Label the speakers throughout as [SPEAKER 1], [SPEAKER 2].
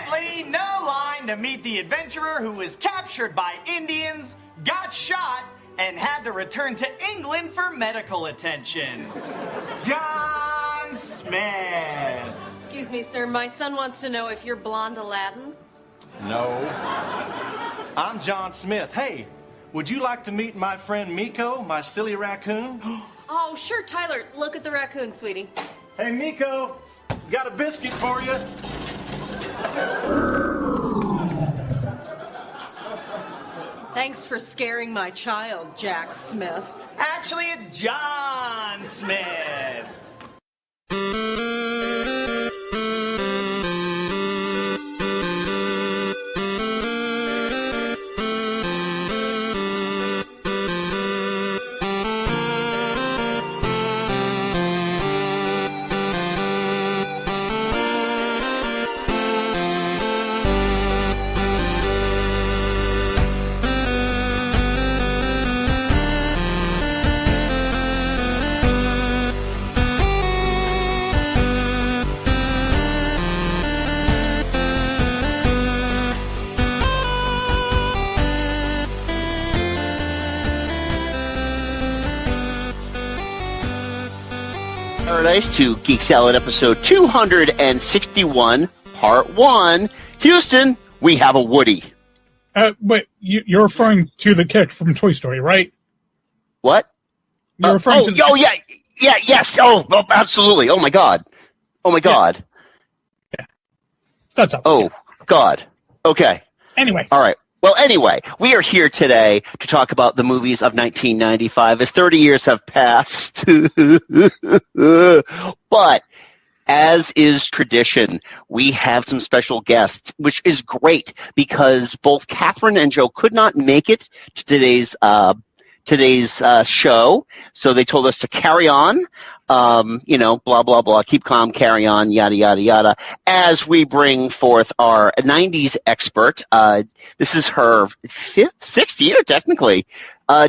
[SPEAKER 1] Apparently, no line to meet the adventurer who was captured by Indians, got shot, and had to return to England for medical attention. John Smith.
[SPEAKER 2] Excuse me, sir. My son wants to know if you're blonde Aladdin.
[SPEAKER 3] No. I'm John Smith. Hey, would you like to meet my friend Miko, my silly raccoon?
[SPEAKER 2] Oh, sure, Tyler. Look at the raccoon, sweetie.
[SPEAKER 3] Hey, Miko, got a biscuit for you.
[SPEAKER 2] Thanks for scaring my child, Jack Smith.
[SPEAKER 1] Actually, it's John Smith.
[SPEAKER 4] Paradise to Geek Salad episode 261, part 1. Houston, we have a Woody.
[SPEAKER 5] But you're referring to the character from Toy Story, right?
[SPEAKER 4] What?
[SPEAKER 5] You're referring to
[SPEAKER 4] yes. Oh, absolutely. Oh my God.
[SPEAKER 5] Yeah. That's up.
[SPEAKER 4] Oh, God. Okay.
[SPEAKER 5] Anyway.
[SPEAKER 4] All right. Well, anyway, we are here today to talk about the movies of 1995 as 30 years have passed. But as is tradition, we have some special guests, which is great because both Catherine and Joe could not make it to today's show, so they told us to carry on, blah, blah, blah, keep calm, carry on, yada, yada, yada, as we bring forth our 90s expert. This is her sixth year, technically,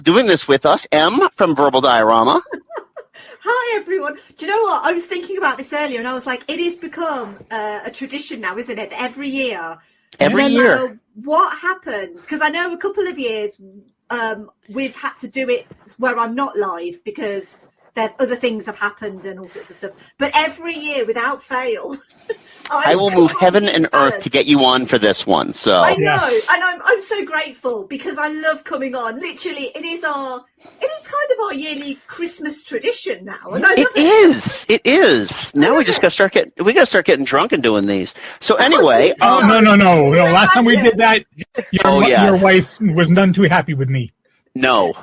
[SPEAKER 4] doing this with us, Em from Verbal Diorama.
[SPEAKER 6] Hi, everyone. Do you know what? I was thinking about this earlier, and I was like, it has become a tradition now, isn't it? Every year.
[SPEAKER 4] Every year.
[SPEAKER 6] What happens? Because I know a couple of years we've had to do it where I'm not live because other things have happened and all sorts of stuff. But every year, without fail,
[SPEAKER 4] I will move heaven and earth to get you on for this one. So
[SPEAKER 6] I know, and I'm so grateful because I love coming on. Literally, it is kind of our yearly Christmas tradition now, and I love it.
[SPEAKER 4] It is. Now we just got to start getting drunk and doing these. So anyway,
[SPEAKER 5] no. Last time we did that, your wife was none too happy with me.
[SPEAKER 4] No.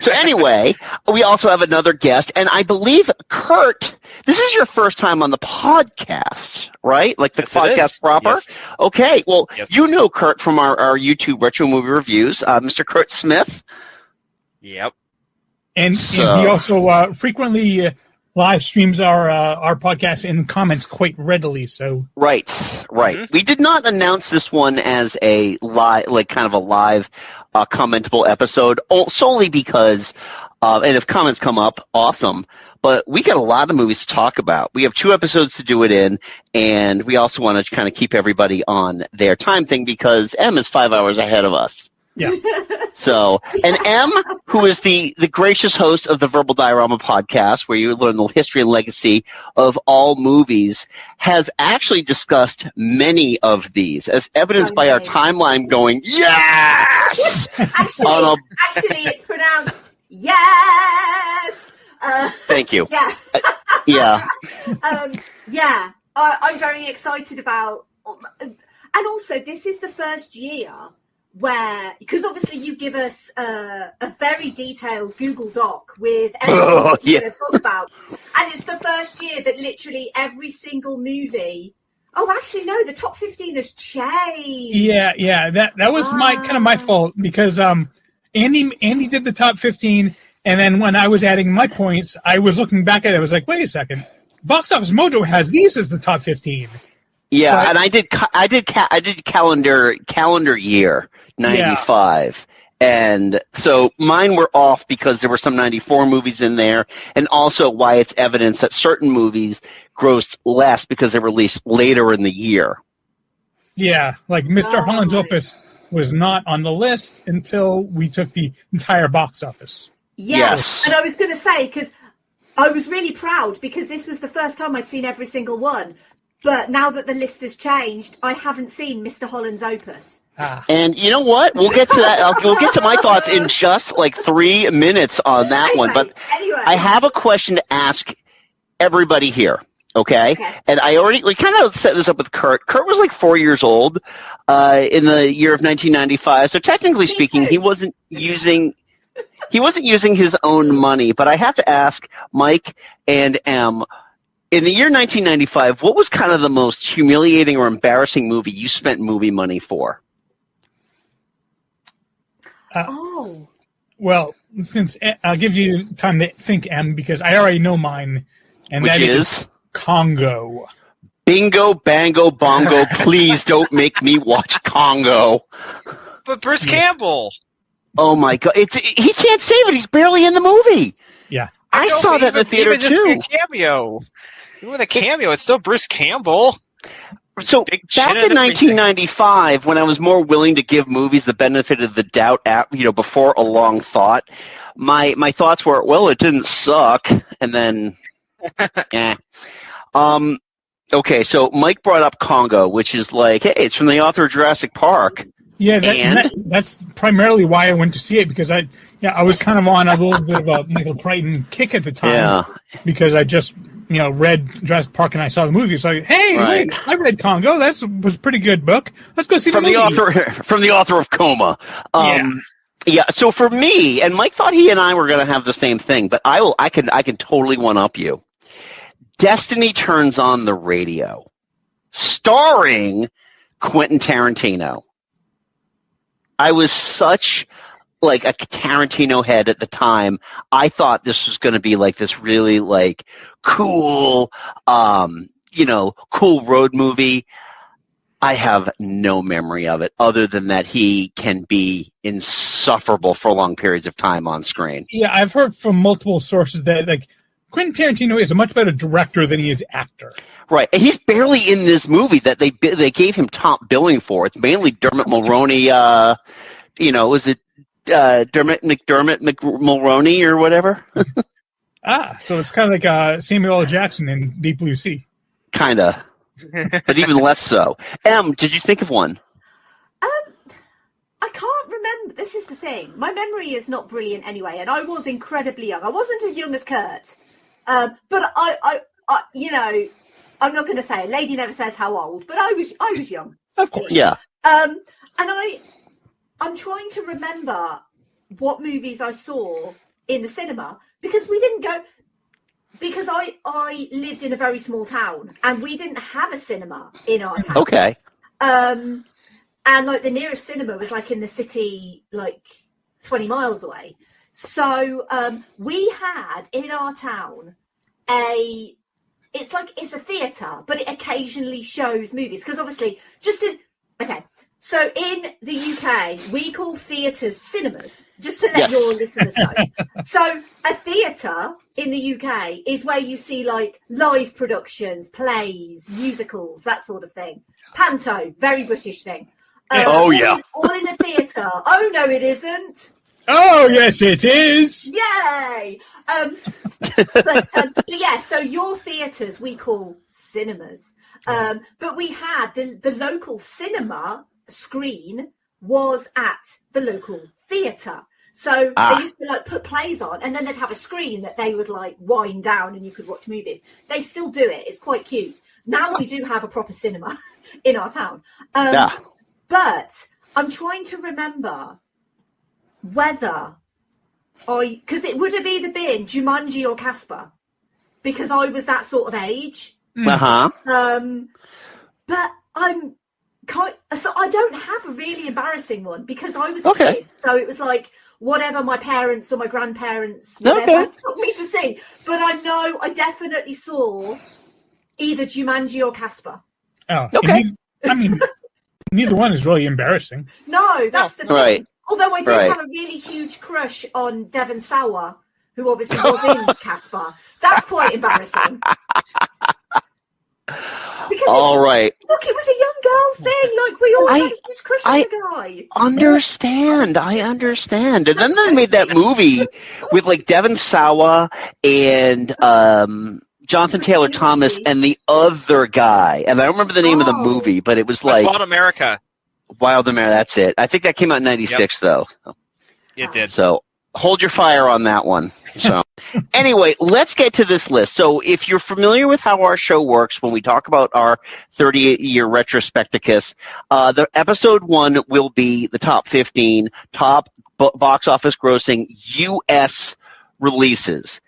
[SPEAKER 4] So anyway, we also have another guest, and I believe, Kurt, this is your first time on the podcast, right? Like the podcast proper?
[SPEAKER 7] Yes.
[SPEAKER 4] Okay, well,
[SPEAKER 7] yes.
[SPEAKER 4] You know Kurt from our YouTube Retro Movie Reviews, Mr. Kurt Smith.
[SPEAKER 7] Yep.
[SPEAKER 5] And he also frequently live streams our podcast and comments quite readily. So
[SPEAKER 4] Right. Mm-hmm. We did not announce this one as a live, commentable episode, solely because, and if comments come up, awesome. But we got a lot of movies to talk about. We have 2 episodes to do it in, and we also want to kind of keep everybody on their time thing because Em is 5 hours ahead of us.
[SPEAKER 5] yeah.
[SPEAKER 4] So, and Em, who is the gracious host of the Verbal Diorama Podcast, where you learn the history and legacy of all movies, has actually discussed many of these, as evidenced by our timeline going, yes!
[SPEAKER 6] Actually, it's pronounced yes!
[SPEAKER 4] Thank you.
[SPEAKER 6] Yeah. I'm very excited about... And also, this is the first year where, because obviously you give us a very detailed Google Doc with everything we're going to talk about, and it's the first year that literally every single movie. Oh, actually, no, the top 15 has changed.
[SPEAKER 5] Yeah. That was my fault because Andy did the top 15, and then when I was adding my points, I was looking back at it. I was like, wait a second, Box Office Mojo has these as the top 15.
[SPEAKER 4] Yeah, but, and I did calendar year 95. And so mine were off because there were some 94 movies in there, and also why it's evidence that certain movies grossed less because they were released later in the year.
[SPEAKER 5] Yeah, like Mr. Holland's Opus was not on the list until we took the entire box office.
[SPEAKER 6] Yes. And I was going to say, because I was really proud because this was the first time I'd seen every single one. But now that the list has changed, I haven't seen Mr. Holland's Opus.
[SPEAKER 4] And you know what? We'll get to that. We'll get to my thoughts in just like 3 minutes on that one. But I have a question to ask everybody here. Okay. And we kind of set this up with Kurt. Kurt was like 4 years old in the year of 1995. So technically speaking, he wasn't using his own money. But I have to ask Mike and Em, in the year 1995, what was kind of the most humiliating or embarrassing movie you spent movie money for?
[SPEAKER 5] Well, since I'll give you time to think, Em, because I already know mine. And
[SPEAKER 4] Which
[SPEAKER 5] that
[SPEAKER 4] is
[SPEAKER 5] Congo.
[SPEAKER 4] Bingo, bango, bongo, please don't make me watch Congo.
[SPEAKER 7] But Bruce Campbell.
[SPEAKER 4] Oh my God. He can't save it. He's barely in the movie.
[SPEAKER 5] Yeah.
[SPEAKER 4] I saw that in the theater
[SPEAKER 7] even just
[SPEAKER 4] too.
[SPEAKER 7] a cameo. Even with a cameo, it's still Bruce Campbell.
[SPEAKER 4] So back in 1995, when I was more willing to give movies the benefit of the doubt, before a long thought, my thoughts were, well, it didn't suck, and then, Okay, so Mike brought up Congo, which is like, hey, it's from the author of Jurassic Park.
[SPEAKER 5] Yeah, that's primarily why I went to see it, because I was kind of on a little bit of a Michael Crichton kick at the time, because I just read Jurassic Park and I saw the movie. So hey, wait, I read Congo. That was a pretty good book. Let's go see the movie.
[SPEAKER 4] From the author of Coma. Yeah. So for me, and Mike thought he and I were going to have the same thing, but I can totally one up you. Destiny Turns on the Radio, starring Quentin Tarantino. I was such like a Tarantino head at the time. I thought this was going to be like this really like cool, cool road movie. I have no memory of it other than that he can be insufferable for long periods of time on screen.
[SPEAKER 5] Yeah, I've heard from multiple sources that like Quentin Tarantino is a much better director than he is actor.
[SPEAKER 4] Right, and he's barely in this movie that they gave him top billing for. It's mainly Dermot Mulroney. Was it Dermot Mulroney or whatever?
[SPEAKER 5] So it's kind of like Samuel L. Jackson in Deep Blue Sea.
[SPEAKER 4] Kinda, but even less so. Em, did you think of one?
[SPEAKER 6] I can't remember. This is the thing. My memory is not brilliant anyway, and I was incredibly young. I wasn't as young as Kurt, but I I'm not going to say. A lady never says how old, but I was young.
[SPEAKER 5] Of course.
[SPEAKER 4] Yeah.
[SPEAKER 6] And I'm trying to remember what movies I saw in the cinema because we didn't go. Because I lived in a very small town and we didn't have a cinema in our town.
[SPEAKER 4] Okay.
[SPEAKER 6] And like the nearest cinema was like in the city, like 20 miles away. So we had in our town it's a theatre, but it occasionally shows movies. Because obviously, so in the UK, we call theatres cinemas, just to let your listeners know. So a theatre in the UK is where you see like live productions, plays, musicals, that sort of thing. Panto, very British thing. All in a theatre. Oh, no, it isn't.
[SPEAKER 5] Oh, yes, it is.
[SPEAKER 6] Yay! But yeah, so your theatres we call cinemas. But we had the local cinema screen was at the local theatre. So they used to like put plays on and then they'd have a screen that they would like wind down and you could watch movies. They still do it. It's quite cute. Now we do have a proper cinema in our town. But I'm trying to remember whether because it would have either been Jumanji or Casper because I was that sort of age.
[SPEAKER 4] Uh-huh.
[SPEAKER 6] But so I don't have a really embarrassing one because I was a kid. So it was like whatever my parents or my grandparents took me to see. But I know I definitely saw either Jumanji or Casper.
[SPEAKER 5] Oh, okay. I mean, neither one is really embarrassing.
[SPEAKER 6] No, that's the thing.
[SPEAKER 4] Right.
[SPEAKER 6] Although I did have a really huge crush on Devon Sawa, who obviously was in Casper. That's quite embarrassing. Because
[SPEAKER 4] All right.
[SPEAKER 6] Look, it was a young girl thing. Like, we all had a huge crush on the guy.
[SPEAKER 4] I understand. And then they made that movie with like Devon Sawa and Jonathan Taylor Thomas and the other guy. And I don't remember the name of the movie, but it was like
[SPEAKER 7] Wild America.
[SPEAKER 4] Wild America. That's it. I think that came out in '96, though.
[SPEAKER 7] It did.
[SPEAKER 4] So hold your fire on that one. So anyway, let's get to this list. So if you're familiar with how our show works, when we talk about our 38-year retrospecticus, the episode 1 will be the top 15 top box office grossing U.S. releases.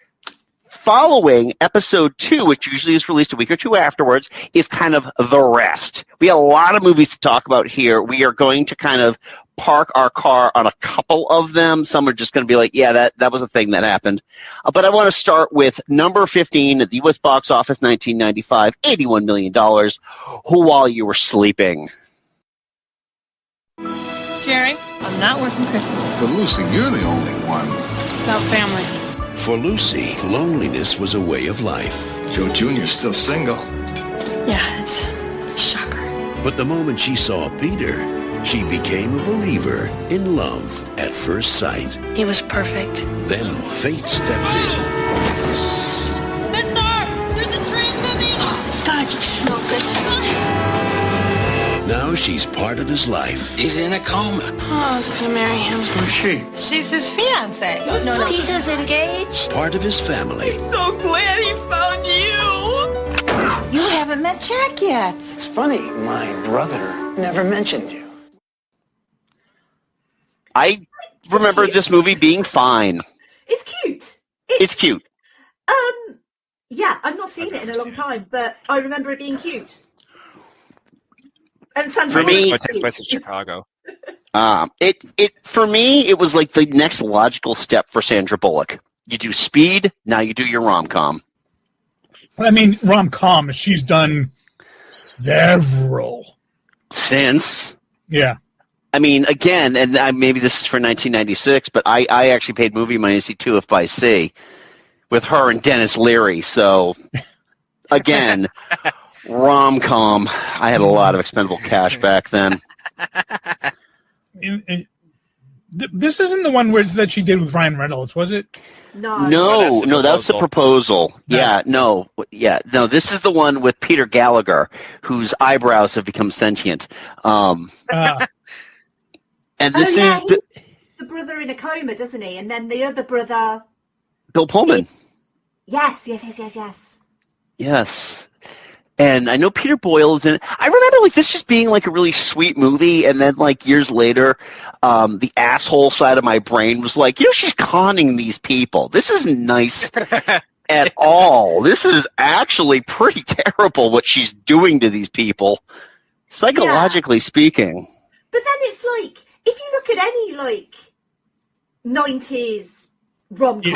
[SPEAKER 4] Following episode 2, which usually is released a week or two afterwards, is kind of the rest. We have a lot of movies to talk about here. We are going to kind of park our car on a couple of them. Some are just going to be like, yeah, that was a thing that happened. But I want to start with number 15 at the U.S. box office, 1995, $81 million, Who While You Were Sleeping.
[SPEAKER 8] Jerry, I'm not working Christmas.
[SPEAKER 9] But Lucy, you're the only one.
[SPEAKER 8] About family.
[SPEAKER 10] For Lucy, loneliness was a way of life.
[SPEAKER 9] Joe Jr.'s still single.
[SPEAKER 8] Yeah, it's a shocker.
[SPEAKER 10] But the moment she saw Peter, she became a believer in love at first sight.
[SPEAKER 8] He was perfect.
[SPEAKER 10] Then fate stepped in.
[SPEAKER 8] Mister! There's a train coming! Oh, God, you smell good.
[SPEAKER 10] Now she's part of his life.
[SPEAKER 11] He's in a coma.
[SPEAKER 8] Oh, I was gonna marry him.
[SPEAKER 9] Who's she?
[SPEAKER 8] She's his fiancée. No.
[SPEAKER 11] Peter's engaged.
[SPEAKER 10] Part of his family.
[SPEAKER 8] So glad he found you!
[SPEAKER 11] You haven't met Jack yet. It's funny, my brother never mentioned you.
[SPEAKER 4] I remember this movie being fine.
[SPEAKER 6] It's cute.
[SPEAKER 4] It's cute.
[SPEAKER 6] Yeah, I've not seen it in a long time, but I remember it being cute. And Sandra
[SPEAKER 4] For me,
[SPEAKER 7] it takes place in Chicago.
[SPEAKER 4] For me, it was like the next logical step for Sandra Bullock. You do Speed, now you do your rom-com.
[SPEAKER 5] I mean, rom-com, she's done several.
[SPEAKER 4] Since.
[SPEAKER 5] Yeah.
[SPEAKER 4] I mean, again, and maybe this is for 1996, but I actually paid movie money to see 2 If by Sea with her and Dennis Leary. So, again, rom-com. I had a lot of expendable cash back then.
[SPEAKER 5] This isn't the one that she did with Ryan Reynolds, was it?
[SPEAKER 6] No,
[SPEAKER 4] that's the proposal. No. This is the one with Peter Gallagher, whose eyebrows have become sentient. And this is
[SPEAKER 6] the brother in a coma, doesn't he? And then the other brother,
[SPEAKER 4] Bill Pullman.
[SPEAKER 6] Yes.
[SPEAKER 4] Yes. And I know Peter Boyle is in it. I remember like this just being like a really sweet movie, and then like years later, the asshole side of my brain was like, she's conning these people. This isn't nice at all. This is actually pretty terrible what she's doing to these people, psychologically speaking.
[SPEAKER 6] But then it's like, if you look at any like 90s rom-com,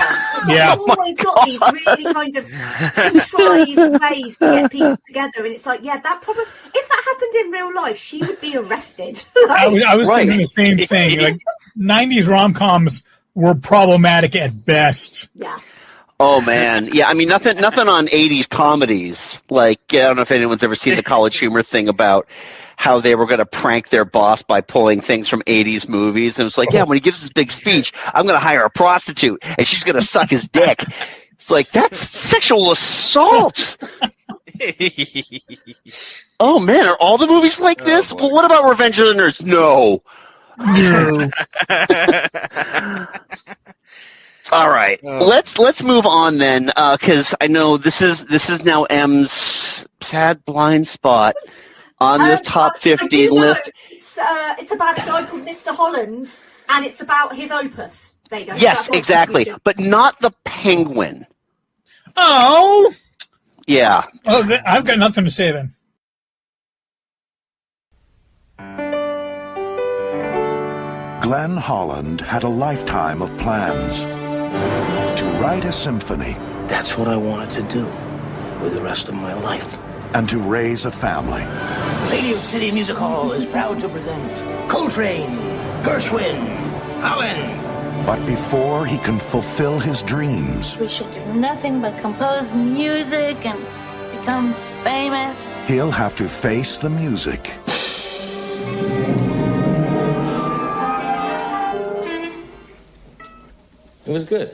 [SPEAKER 5] Yeah.
[SPEAKER 6] it's always got these really kind of contrived ways to get people together, and it's like, that probably, if that happened in real life, she would be arrested.
[SPEAKER 5] I was thinking the same thing. Like 90s rom-coms were problematic at best.
[SPEAKER 6] Yeah.
[SPEAKER 4] Oh man, yeah. I mean, nothing on 80s comedies. Like, I don't know if anyone's ever seen the College Humor thing about how they were going to prank their boss by pulling things from 80s movies. And it's like, when he gives this big speech, I'm going to hire a prostitute and she's going to suck his dick. It's like, that's sexual assault. Oh man, are all the movies like this? Well, what about Revenge of the Nerds? No. All right, let's move on then, because I know this is now M's sad blind spot on this top 15 list.
[SPEAKER 6] It's about a guy called Mr. Holland, and it's about his opus. There you go.
[SPEAKER 4] Yes, exactly, but not the Penguin.
[SPEAKER 5] Oh.
[SPEAKER 4] Yeah.
[SPEAKER 5] Oh, I've got nothing to say then.
[SPEAKER 12] Glenn Holland had a lifetime of plans to write a symphony.
[SPEAKER 11] That's what I wanted to do with the rest of my life.
[SPEAKER 12] And to raise a family.
[SPEAKER 11] Radio City Music Hall is proud to present Coltrane, Gershwin, Allen.
[SPEAKER 12] But before he can fulfill his dreams,
[SPEAKER 13] we should do nothing but compose music and become famous.
[SPEAKER 12] he'll have to face the music.
[SPEAKER 11] It was good.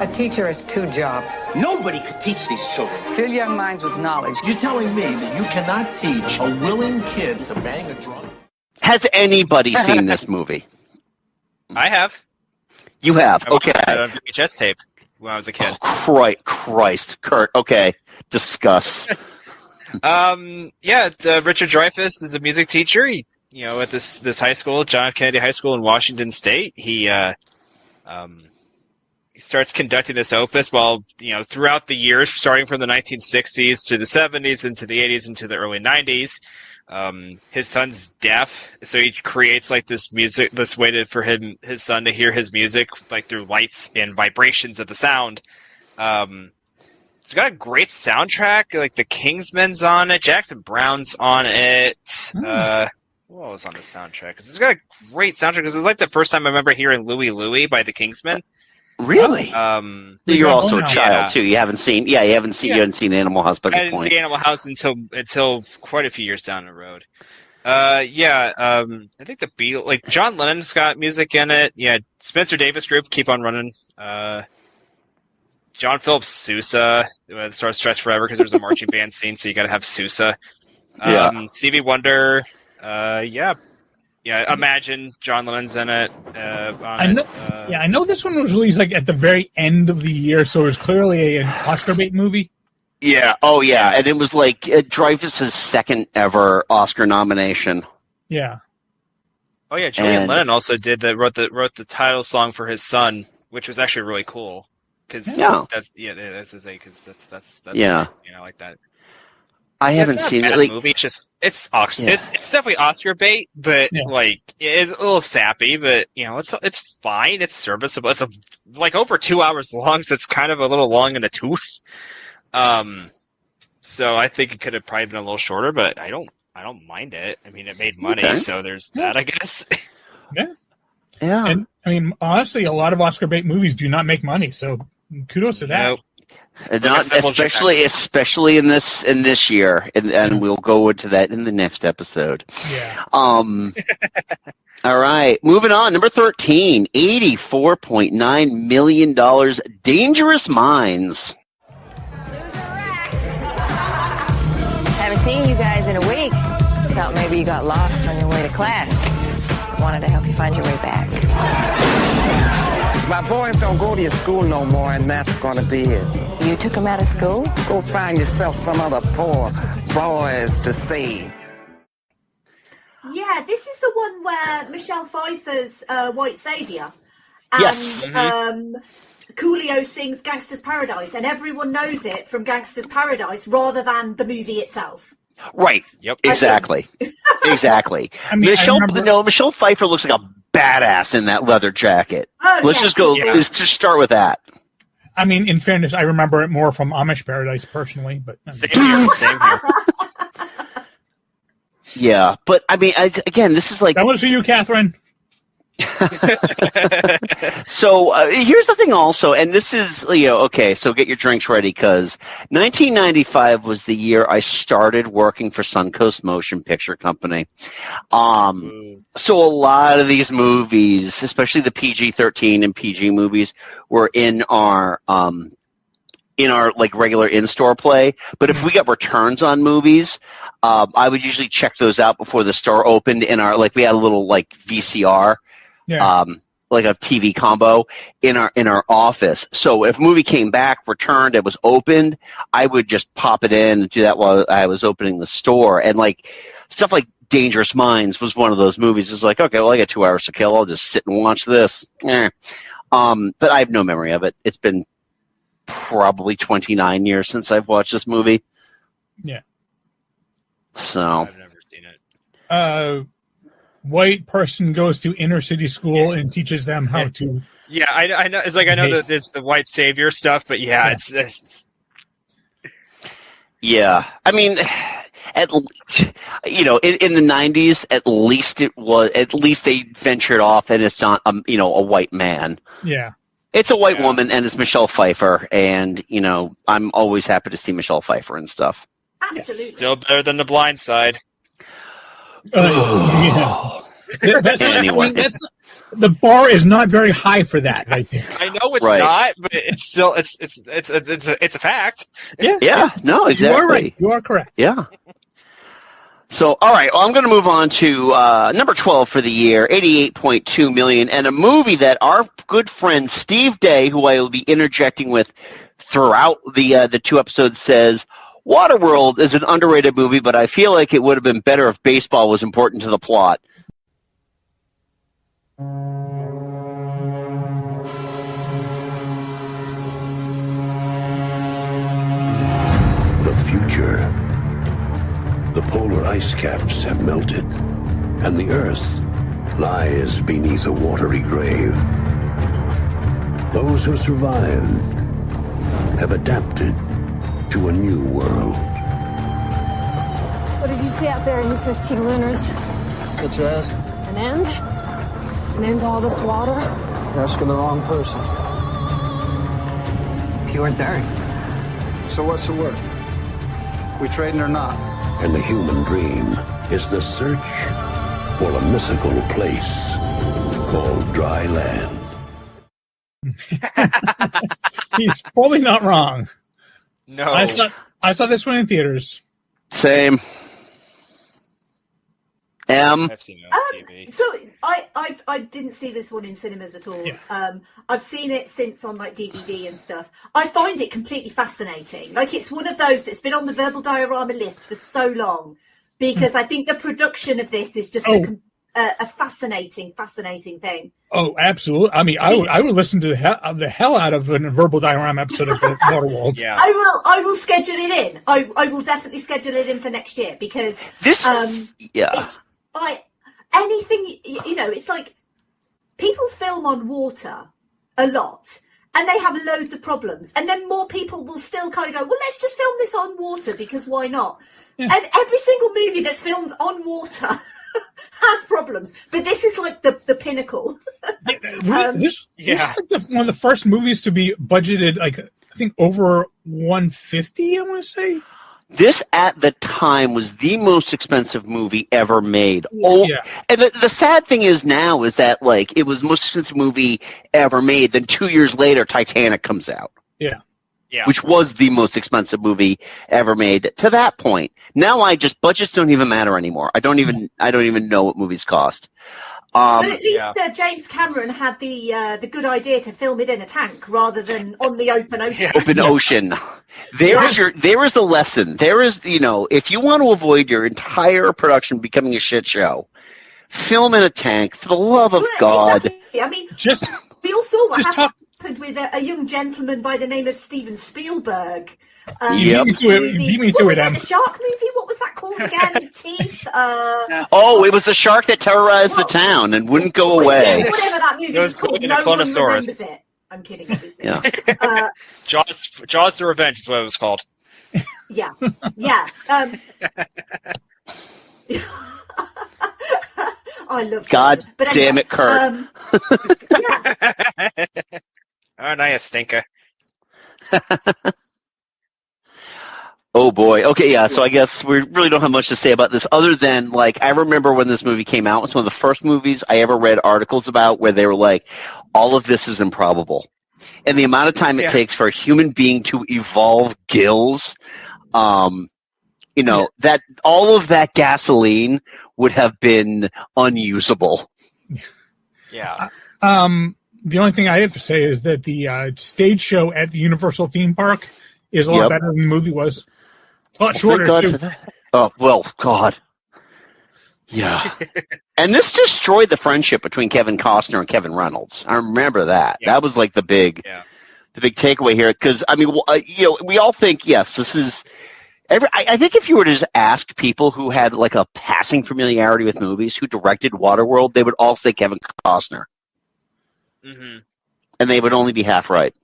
[SPEAKER 13] A teacher has two jobs.
[SPEAKER 11] Nobody could teach these children.
[SPEAKER 13] Fill young minds with knowledge.
[SPEAKER 11] You're telling me that you cannot teach a willing kid to bang a drum?
[SPEAKER 4] Has anybody seen this movie?
[SPEAKER 7] I have.
[SPEAKER 4] You have?
[SPEAKER 7] I
[SPEAKER 4] Okay.
[SPEAKER 7] watched it on VHS tape when I was a kid.
[SPEAKER 4] Oh, Christ. Kurt, okay. Discuss.
[SPEAKER 7] Richard Dreyfuss is a music teacher. He, at this high school, John F. Kennedy High School in Washington State. He starts conducting this opus while, throughout the years, starting from the 1960s to the 70s into the 80s into the early 90s. His son's deaf, so he creates like this music, this way for his son to hear his music like through lights and vibrations of the sound. It's got a great soundtrack, like the Kingsmen's on it, Jackson Brown's on it. What was on the soundtrack? Because it's got a great soundtrack. Because it's like the first time I remember hearing Louie Louie by the Kingsmen.
[SPEAKER 4] Really? You're also a child too. You haven't seen Animal House by this point.
[SPEAKER 7] I didn't see Animal House until quite a few years down the road. I think the Beatles, like John Lennon's got music in it. Yeah, Spencer Davis Group, Keep on Running. John Philip Sousa, sort of Stretch Forever because there's a marching band scene, so you got to have Sousa. Stevie Wonder. Imagine John Lennon's in it.
[SPEAKER 5] I know this one was released like at the very end of the year, so it was clearly an Oscar bait movie.
[SPEAKER 4] Yeah. Oh, yeah. And it was like Dreyfuss's second ever Oscar nomination.
[SPEAKER 5] Yeah.
[SPEAKER 7] Oh yeah, Julian Lennon also wrote the title song for his son, which was actually really cool. Because that's like that.
[SPEAKER 4] I haven't seen it.
[SPEAKER 7] Like, movie. It's definitely Oscar bait, but like it's a little sappy. But it's fine. It's serviceable. It's like over 2 hours long, so it's kind of a little long in the tooth. So I think it could have probably been a little shorter, but I don't mind it. I mean, it made money, so there's that, I guess.
[SPEAKER 5] Yeah.
[SPEAKER 4] And
[SPEAKER 5] I mean, honestly, a lot of Oscar bait movies do not make money, so kudos to that.
[SPEAKER 4] Nope. Not especially in this year, and we'll go into that in the next episode.
[SPEAKER 5] Yeah.
[SPEAKER 4] All right, moving on. Number 13, $84.9 million. Dangerous Minds.
[SPEAKER 14] Haven't seen you guys in a week. Thought maybe you got lost on your way to class. Wanted to help you find your way back.
[SPEAKER 15] My boys don't go to your school no more, and that's gonna be it.
[SPEAKER 14] You took them out of school?
[SPEAKER 15] Go find yourself some other poor boys to save.
[SPEAKER 6] Yeah, this is the one where Michelle Pfeiffer's White Saviour. And,
[SPEAKER 4] yes.
[SPEAKER 6] Coolio sings Gangster's Paradise, and everyone knows it from Gangster's Paradise rather than the movie itself.
[SPEAKER 4] Right. Yep. Exactly. Exactly.
[SPEAKER 5] I mean,
[SPEAKER 4] Michelle Pfeiffer looks like a badass in that leather jacket.
[SPEAKER 6] Oh,
[SPEAKER 4] Let's just go. Let's just start with that.
[SPEAKER 5] I mean, in fairness, I remember it more from Amish Paradise personally, but
[SPEAKER 7] same here.
[SPEAKER 4] Yeah, but I mean, again, this is like
[SPEAKER 5] that was for you, Catherine.
[SPEAKER 4] So here's the thing also, and this is, okay, so get your drinks ready, because 1995 was the year I started working for Suncoast Motion Picture Company. So a lot of these movies, especially the PG-13 and PG movies, were in our like regular in-store play. But if we got returns on movies, I would usually check those out before the store opened in our, like, we had a little like VCR.
[SPEAKER 5] Yeah.
[SPEAKER 4] Like a TV combo in our office. So if a movie came back, returned, it was opened, I would just pop it in and do that while I was opening the store. And like stuff like Dangerous Minds was one of those movies. It's like, okay, well, I got 2 hours to kill. I'll just sit and watch this. But I have no memory of it. It's been probably 29 years since I've watched this movie.
[SPEAKER 5] Yeah.
[SPEAKER 4] So
[SPEAKER 7] I've never seen it.
[SPEAKER 5] White person goes to inner city school and teaches them how to.
[SPEAKER 7] Yeah, I know. It's like I know that it's the white savior stuff, but it's
[SPEAKER 4] yeah. I mean, in the 90s, at least they ventured off, and it's not a white man.
[SPEAKER 5] Yeah.
[SPEAKER 4] It's a white woman, and it's Michelle Pfeiffer, and I'm always happy to see Michelle Pfeiffer and stuff.
[SPEAKER 6] Absolutely.
[SPEAKER 7] Still better than The Blind Side.
[SPEAKER 5] Yeah. The bar is not very high for that right there.
[SPEAKER 7] I know it's not, but it's still it's a fact.
[SPEAKER 4] Yeah. No, exactly.
[SPEAKER 5] You are right. You are correct.
[SPEAKER 4] Yeah. So, all right, well, I'm going to move on to number 12 for the year, $88.2 million, and a movie that our good friend Steve Day, who I will be interjecting with throughout the 2 episodes, says Waterworld is an underrated movie, but I feel like it would have been better if baseball was important to the plot.
[SPEAKER 10] The future. The polar ice caps have melted, and the Earth lies beneath a watery grave. Those who survived have adapted to a new world.
[SPEAKER 16] What did you see out there in your 15 lunars?
[SPEAKER 17] Such as?
[SPEAKER 16] An end? An end to all this water?
[SPEAKER 17] You're asking the wrong person.
[SPEAKER 15] Pure dirt.
[SPEAKER 17] So what's the word? We trading or not?
[SPEAKER 10] And the human dream is the search for a mythical place called dry land.
[SPEAKER 5] He's probably not wrong.
[SPEAKER 7] No.
[SPEAKER 5] I saw this one in theaters.
[SPEAKER 4] Same.
[SPEAKER 7] I've seen it on TV.
[SPEAKER 6] So I didn't see this one in cinemas at all. Yeah. I've seen it since on like DVD and stuff. I find it completely fascinating. Like it's one of those that's been on the Verbal Diorama list for so long because I think the production of this is just a fascinating thing.
[SPEAKER 5] Oh, absolutely. I mean, I would listen to the hell out of a Verbal Diorama episode of Waterworld.
[SPEAKER 7] Yeah.
[SPEAKER 6] I will schedule it in. I will definitely schedule it in for next year because
[SPEAKER 4] this is
[SPEAKER 6] anything, it's like people film on water a lot and they have loads of problems and then more people will still kind of go, well, let's just film this on water because why not? Yeah. And every single movie that's filmed on water has problems, but this is like the pinnacle.
[SPEAKER 5] This is like one of the first movies to be budgeted, like I think over 150, I want to say.
[SPEAKER 4] This, at the time, was the most expensive movie ever made. And the sad thing is now is that, like, it was the most expensive movie ever made. Then 2 years later, Titanic comes out.
[SPEAKER 5] Yeah.
[SPEAKER 4] Which was the most expensive movie ever made to that point. Now budgets don't even matter anymore. I don't even know what movies cost.
[SPEAKER 6] But at least James Cameron had the good idea to film it in a tank rather than on the open ocean.
[SPEAKER 4] Open ocean. There is a lesson. There is, if you want to avoid your entire production becoming a shit show, film in a tank for the love of God.
[SPEAKER 6] Exactly. I mean, we all saw what happened with a young gentleman by the name of Steven Spielberg.
[SPEAKER 5] You beat me to it,
[SPEAKER 6] The shark movie? What was that called again? Teeth?
[SPEAKER 4] It was a shark that terrorized the town and wouldn't go away.
[SPEAKER 6] Whatever that movie was called, no one remembers it. I'm kidding, obviously.
[SPEAKER 4] Yeah.
[SPEAKER 7] Jaws the Revenge is what it was called.
[SPEAKER 6] Yeah. I love Jaws.
[SPEAKER 4] God
[SPEAKER 6] but
[SPEAKER 4] damn it, Kurt.
[SPEAKER 7] Oh, now you stinker.
[SPEAKER 4] Oh boy. Okay, yeah. So I guess we really don't have much to say about this other than, like, I remember when this movie came out. It was one of the first movies I ever read articles about where they were like, all of this is improbable. And the amount of time it takes for a human being to evolve gills, that all of that gasoline would have been unusable.
[SPEAKER 7] Yeah.
[SPEAKER 5] The only thing I have to say is that the stage show at the Universal theme park is a lot better than the movie was. A lot shorter, too.
[SPEAKER 4] For that. Oh, well, God. Yeah. And this destroyed the friendship between Kevin Costner and Kevin Reynolds. I remember that. Yeah. That was like the big takeaway here. Because, I mean, we all think, yes, this is... I think if you were to just ask people who had like a passing familiarity with movies who directed Waterworld, they would all say Kevin Costner.
[SPEAKER 7] Mm-hmm.
[SPEAKER 4] And they would only be half right.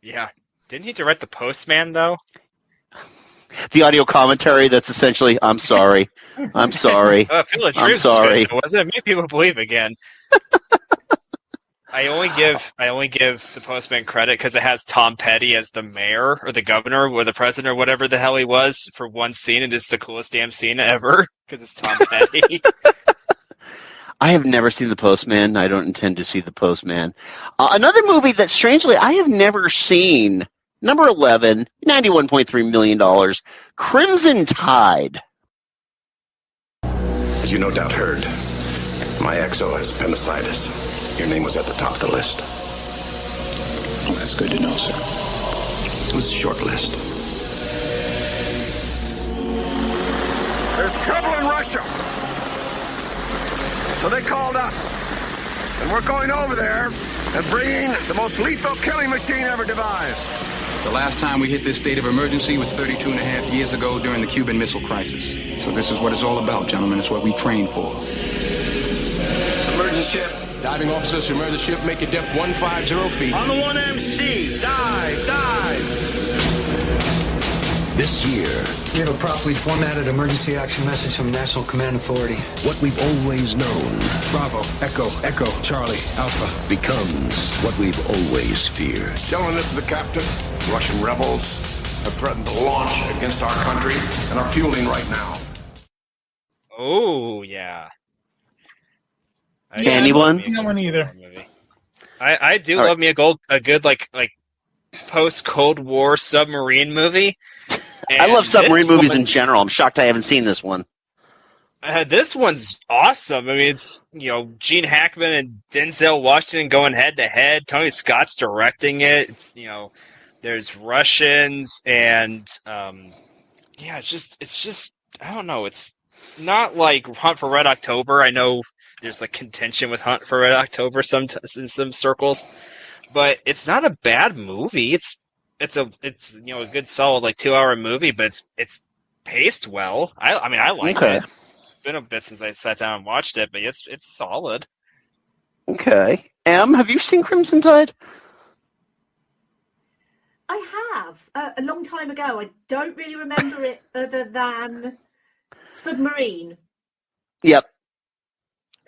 [SPEAKER 7] Yeah. Didn't he direct The Postman, though?
[SPEAKER 4] The audio commentary that's essentially, I'm sorry. I'm sorry.
[SPEAKER 7] Phil
[SPEAKER 4] I'm sorry.
[SPEAKER 7] good, wasn't it? Made people believe again. I only give the Postman credit because it has Tom Petty as the mayor or the governor or the president or whatever the hell he was for one scene, and it's the coolest damn scene ever because it's Tom Petty.
[SPEAKER 4] I have never seen The Postman. I don't intend to see The Postman. Another movie that, strangely, I have never seen. Number 11, $91.3 million. Crimson Tide.
[SPEAKER 10] As you no doubt heard, my XO has appendicitis. Your name was at the top of the list. Well, that's good to know, sir. It was a short list.
[SPEAKER 18] There's trouble in Russia. So they called us. And we're going over there and bringing the most lethal killing machine ever devised.
[SPEAKER 19] The last time we hit this state of emergency was 32 and a half years ago during the Cuban Missile Crisis. So this is what it's all about, gentlemen. It's what we train for.
[SPEAKER 18] Submerging ship.
[SPEAKER 19] Diving officer, submerge the ship, make it depth 150 feet.
[SPEAKER 18] On the 1MC. Dive.
[SPEAKER 10] This year,
[SPEAKER 20] we have a properly formatted emergency action message from National Command Authority.
[SPEAKER 10] what we've always known
[SPEAKER 18] Bravo. Echo. Charlie. Alpha.
[SPEAKER 10] becomes what we've always feared.
[SPEAKER 18] Gentlemen, this is the captain. Russian rebels have threatened to launch against our country and are fueling right now.
[SPEAKER 7] Oh, yeah.
[SPEAKER 4] Anyone?
[SPEAKER 5] No one either.
[SPEAKER 7] I do love me a good like post-Cold War submarine movie.
[SPEAKER 4] I love submarine movies in
[SPEAKER 7] one's-
[SPEAKER 4] general. I'm shocked I haven't seen this one.
[SPEAKER 7] This one's awesome. I mean, it's, Gene Hackman and Denzel Washington going head to head. Tony Scott's directing it. It's, there's Russians and, it's just, I don't know. It's not like Hunt for Red October. I know there's like contention with Hunt for Red October in some circles, but it's not a bad movie. It's a good solid like 2-hour movie, but it's paced well. I mean I like it. It's been a bit since I sat down and watched it, but it's solid.
[SPEAKER 4] Okay. Em, have you seen Crimson Tide?
[SPEAKER 6] I have a long time ago. I don't really remember it other than submarine.
[SPEAKER 4] Yep.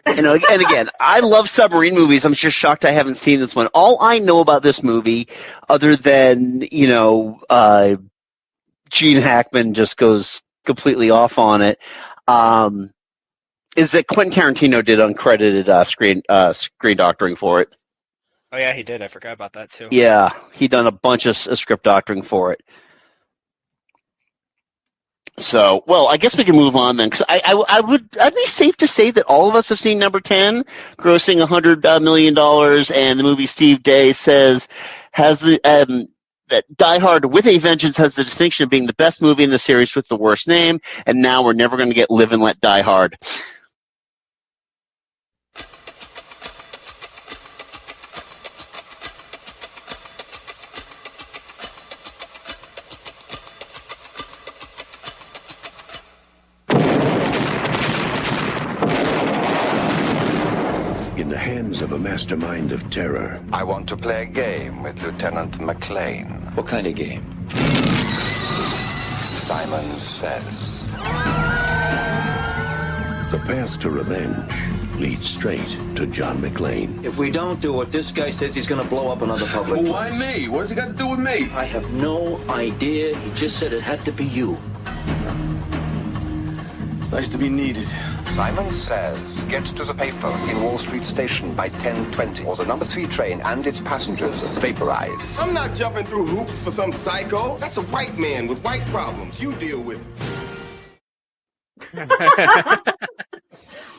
[SPEAKER 4] And again, I love submarine movies. I'm just shocked I haven't seen this one. All I know about this movie, other than, Gene Hackman just goes completely off on it, is that Quentin Tarantino did uncredited screen doctoring for it.
[SPEAKER 7] Oh yeah, he did. I forgot about that too.
[SPEAKER 4] Yeah, he done a bunch of script doctoring for it. So, well, I guess we can move on then, because I'd be safe to say that all of us have seen number 10, grossing $100 million, and the movie Steve Day says has that Die Hard with a Vengeance has the distinction of being the best movie in the series with the worst name, and now we're never going to get Live and Let Die Hard.
[SPEAKER 10] In the hands of a mastermind of terror.
[SPEAKER 9] I want to play a game with Lieutenant McLean.
[SPEAKER 20] What kind of game?
[SPEAKER 9] Simon Says.
[SPEAKER 10] The path to revenge leads straight to John McClane.
[SPEAKER 20] If we don't do it, this guy says he's going to blow up another public place.
[SPEAKER 18] Why me? What has it got to do with me?
[SPEAKER 20] I have no idea. He just said it had to be you.
[SPEAKER 18] It's nice to be needed.
[SPEAKER 9] Simon Says. Get to the payphone in Wall Street Station by 10:20, or the number 3 train and its passengers vaporize.
[SPEAKER 18] I'm not jumping through hoops for some psycho. That's a white man with white problems. You deal with it.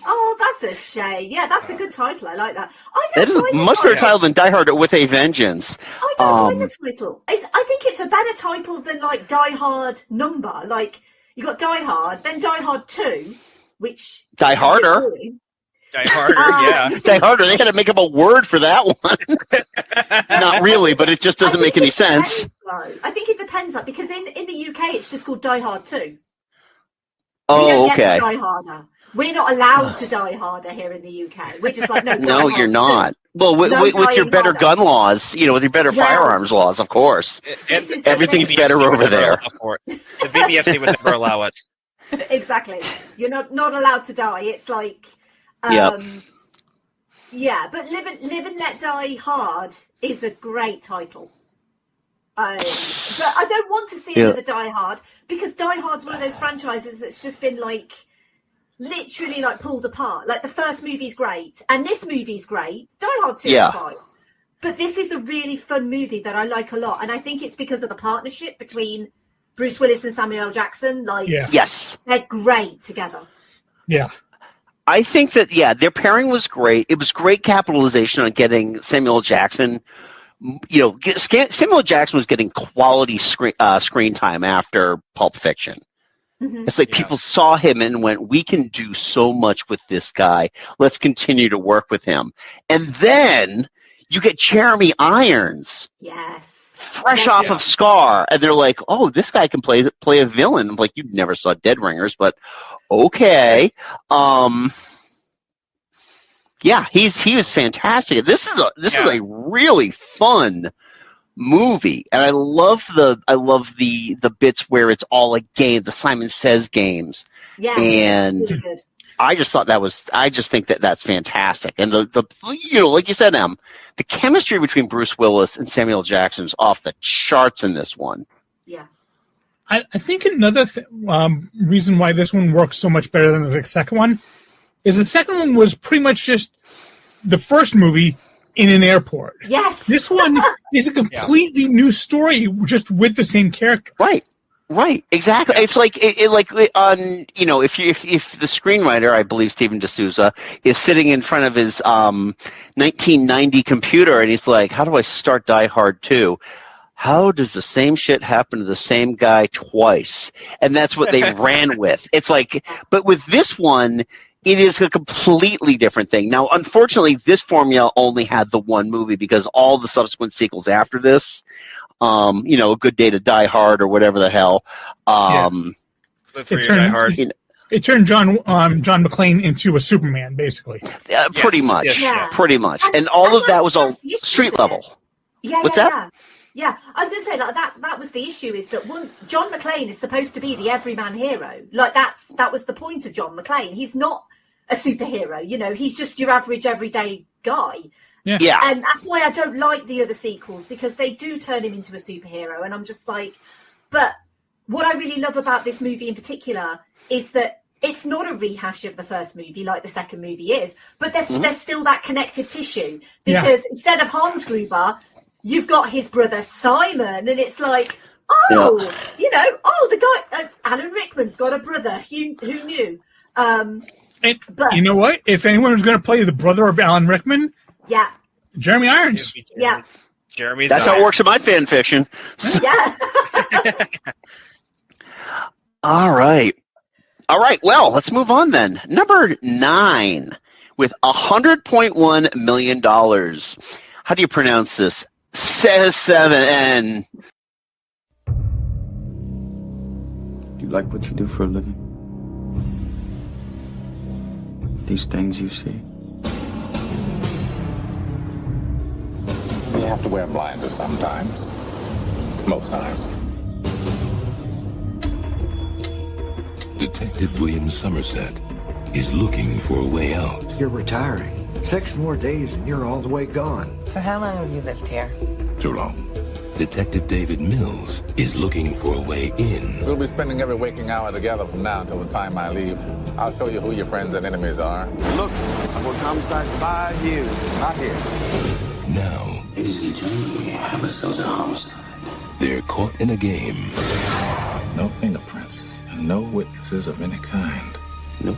[SPEAKER 6] Oh, that's a shame. Yeah, that's a good title. I like that.
[SPEAKER 4] That is a much better title than Die Hard with a Vengeance.
[SPEAKER 6] I don't mind the title. I think it's a better title than like Die Hard number. Like you got Die Hard, then Die Hard 2, which
[SPEAKER 4] Die Harder.
[SPEAKER 7] Die Harder, yeah.
[SPEAKER 4] Die Harder. They had to make up a word for that one. Not really, but it just doesn't make any sense.
[SPEAKER 6] I think it depends, because in the UK it's just called Die Hard 2.
[SPEAKER 4] Oh,
[SPEAKER 6] we don't
[SPEAKER 4] okay.
[SPEAKER 6] Get Die Harder. We're not allowed to die harder here in the UK. We're just like, no,
[SPEAKER 4] no, you're not. Well, with your better gun laws, with your better firearms laws, of course. Everything's better over there.
[SPEAKER 7] The BBFC would never allow it.
[SPEAKER 6] Exactly. You're not allowed to die. It's like, Yeah, but Live and Let Die Hard is a great title. But I don't want to see another Die Hard, because Die Hard's one of those franchises that's just been like literally like pulled apart. Like the first movie's great, and this movie's great. Die Hard 2 is fine. But this is a really fun movie that I like a lot, and I think it's because of the partnership between Bruce Willis and Samuel L. Jackson. Like,
[SPEAKER 4] yes,
[SPEAKER 6] they're great together.
[SPEAKER 5] Yeah.
[SPEAKER 4] I think that, their pairing was great. It was great capitalization on getting Samuel L. Jackson. You know, Samuel L. Jackson was getting quality screen time after Pulp Fiction. Mm-hmm. It's like people saw him and went, we can do so much with this guy. Let's continue to work with him. And then you get Jeremy Irons.
[SPEAKER 6] Yes.
[SPEAKER 4] Fresh off of Scar, and they're like, "Oh, this guy can play a villain." I'm like, "You never saw Dead Ringers, but okay." He was fantastic. This is a really fun movie, and I love the bits where it's all like game, the Simon Says games.
[SPEAKER 6] Yeah,
[SPEAKER 4] and
[SPEAKER 6] really good.
[SPEAKER 4] I just think that's fantastic. And the like you said, Em, the chemistry between Bruce Willis and Samuel L. Jackson is off the charts in this one.
[SPEAKER 6] Yeah.
[SPEAKER 5] I think another reason why this one works so much better than the second one is the second one was pretty much just the first movie in an airport.
[SPEAKER 6] Yes.
[SPEAKER 5] This one is a completely new story just with the same character.
[SPEAKER 4] Right, exactly. It's like if the screenwriter, I believe Stephen D'Souza, is sitting in front of his 1990 computer and he's like, how do I start Die Hard 2? How does the same shit happen to the same guy twice? And that's what they ran with. It's like, but with this one, it is a completely different thing. Now, unfortunately, this formula only had the one movie because all the subsequent sequels after this, A Good Day to Die Hard or whatever the hell.
[SPEAKER 5] It turned John McClane into a Superman, basically.
[SPEAKER 4] Pretty much.
[SPEAKER 6] Yeah.
[SPEAKER 4] Pretty much. And all of that was all street level.
[SPEAKER 6] Yeah,
[SPEAKER 4] What's
[SPEAKER 6] yeah,
[SPEAKER 4] that?
[SPEAKER 6] Yeah, I was going to say that was the issue, is that John McClane is supposed to be the everyman hero. Like that was the point of John McClane. He's not a superhero, he's just your average everyday guy.
[SPEAKER 5] Yeah.
[SPEAKER 6] And that's why I don't like the other sequels, because they do turn him into a superhero, and I'm just like, but what I really love about this movie in particular is that it's not a rehash of the first movie like the second movie is, but there's still that connective tissue, because instead of Hans Gruber, you've got his brother Simon, and it's like, the guy Alan Rickman's got a brother. Who knew?
[SPEAKER 5] But you know what? If anyone was going to play the brother of Alan Rickman, Jeremy Irons.
[SPEAKER 6] Yeah,
[SPEAKER 4] That's how it works in my fan fiction.
[SPEAKER 6] Yeah.
[SPEAKER 4] All right. Well, let's move on then. Number 9 with $100.1 million. How do you pronounce this? Says 7N.
[SPEAKER 21] Do you like what you do for a living? These things you see?
[SPEAKER 22] You have to wear blinders sometimes. Most times.
[SPEAKER 10] Detective William Somerset is looking for a way out.
[SPEAKER 20] You're retiring. 6 more days and you're all the way gone.
[SPEAKER 13] So how long have you lived here?
[SPEAKER 22] Too long.
[SPEAKER 10] Detective David Mills is looking for a way in.
[SPEAKER 22] We'll be spending every waking hour together from now until the time I leave. I'll show you who your friends and enemies are.
[SPEAKER 17] Look, I've worked homicide 5 years. Not here.
[SPEAKER 10] Now,
[SPEAKER 21] Ladies and gentlemen, we have ourselves a homicide.
[SPEAKER 10] they're caught in a game.
[SPEAKER 22] No fingerprints and no witnesses of any kind.
[SPEAKER 21] Nope.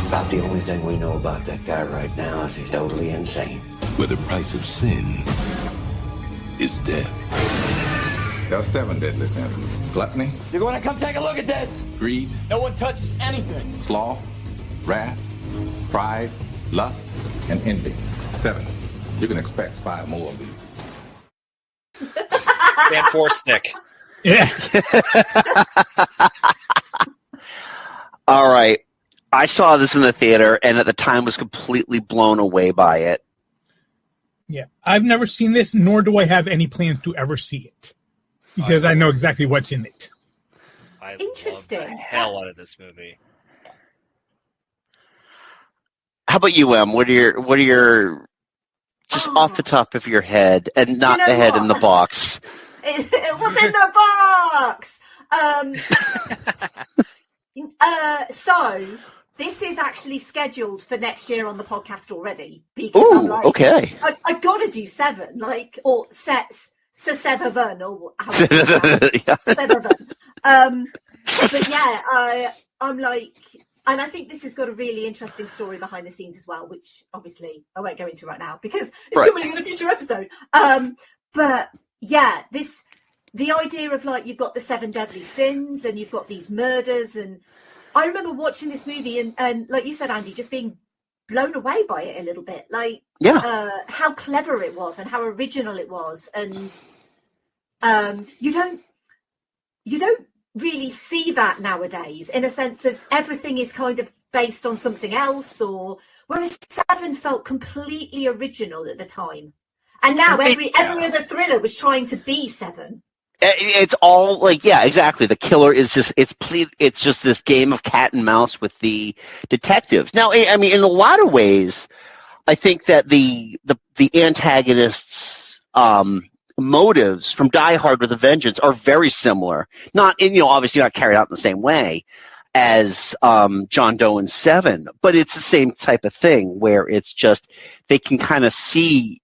[SPEAKER 21] About the only thing we know about that guy right now is he's totally insane.
[SPEAKER 10] Where the price of sin is death.
[SPEAKER 22] There are 7 deadly sins. Gluttony,
[SPEAKER 8] You're going to come take a look at this.
[SPEAKER 22] greed,
[SPEAKER 8] No one touches anything.
[SPEAKER 22] sloth, wrath, pride, lust, and envy. 7. You can expect 5 more of these.
[SPEAKER 7] Man, 4 stick.
[SPEAKER 5] Yeah.
[SPEAKER 4] All right. I saw this in the theater, and at the time was completely blown away by it.
[SPEAKER 5] Yeah. I've never seen this, nor do I have any plans to ever see it, because I know exactly what's in it.
[SPEAKER 6] Interesting.
[SPEAKER 7] Love the hell out of this movie.
[SPEAKER 4] how about you, Em? What are your just off the top of your head, and not the head in the box?
[SPEAKER 6] It was in the box. So this is actually scheduled for next year on the podcast already. Because I'm like,
[SPEAKER 4] okay.
[SPEAKER 6] I gotta do 7, like, or sets. Seven, or how Seven. But yeah, I'm like, and I think this has got a really interesting story behind the scenes as well, which obviously I won't go into right now because it's coming in a future episode. But yeah, the idea of like you've got the 7 deadly sins and you've got these murders, and I remember watching this movie and like you said, Andy, just being blown away by it a little bit, like how clever it was and how original it was, and you don't really see that nowadays, in a sense of everything is kind of based on something else, or whereas 7 felt completely original at the time, and now every other thriller was trying to be 7.
[SPEAKER 4] It's all like, yeah, exactly. The killer is just it's just this game of cat and mouse with the detectives. Now, I mean, in a lot of ways, I think that the antagonists' motives from Die Hard with a Vengeance are very similar. Not, obviously not carried out in the same way as John Doe and 7, but it's the same type of thing where it's just they can kind of see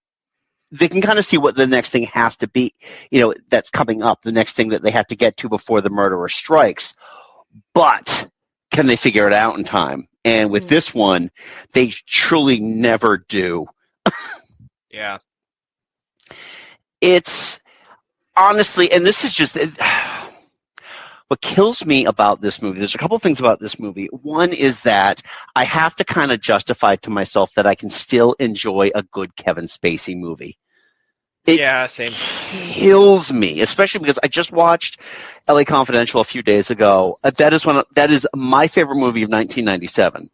[SPEAKER 4] what the next thing has to be, that's coming up, the next thing that they have to get to before the murderer strikes. But can they figure it out in time? And with this one, they truly never do.
[SPEAKER 7] Yeah.
[SPEAKER 4] It's honestly, and this is just what kills me about this movie. There's a couple things about this movie. One is that I have to kind of justify to myself that I can still enjoy a good Kevin Spacey movie.
[SPEAKER 7] Yeah, same.
[SPEAKER 4] Kills me, especially because I just watched LA Confidential a few days ago. That is my favorite movie of 1997,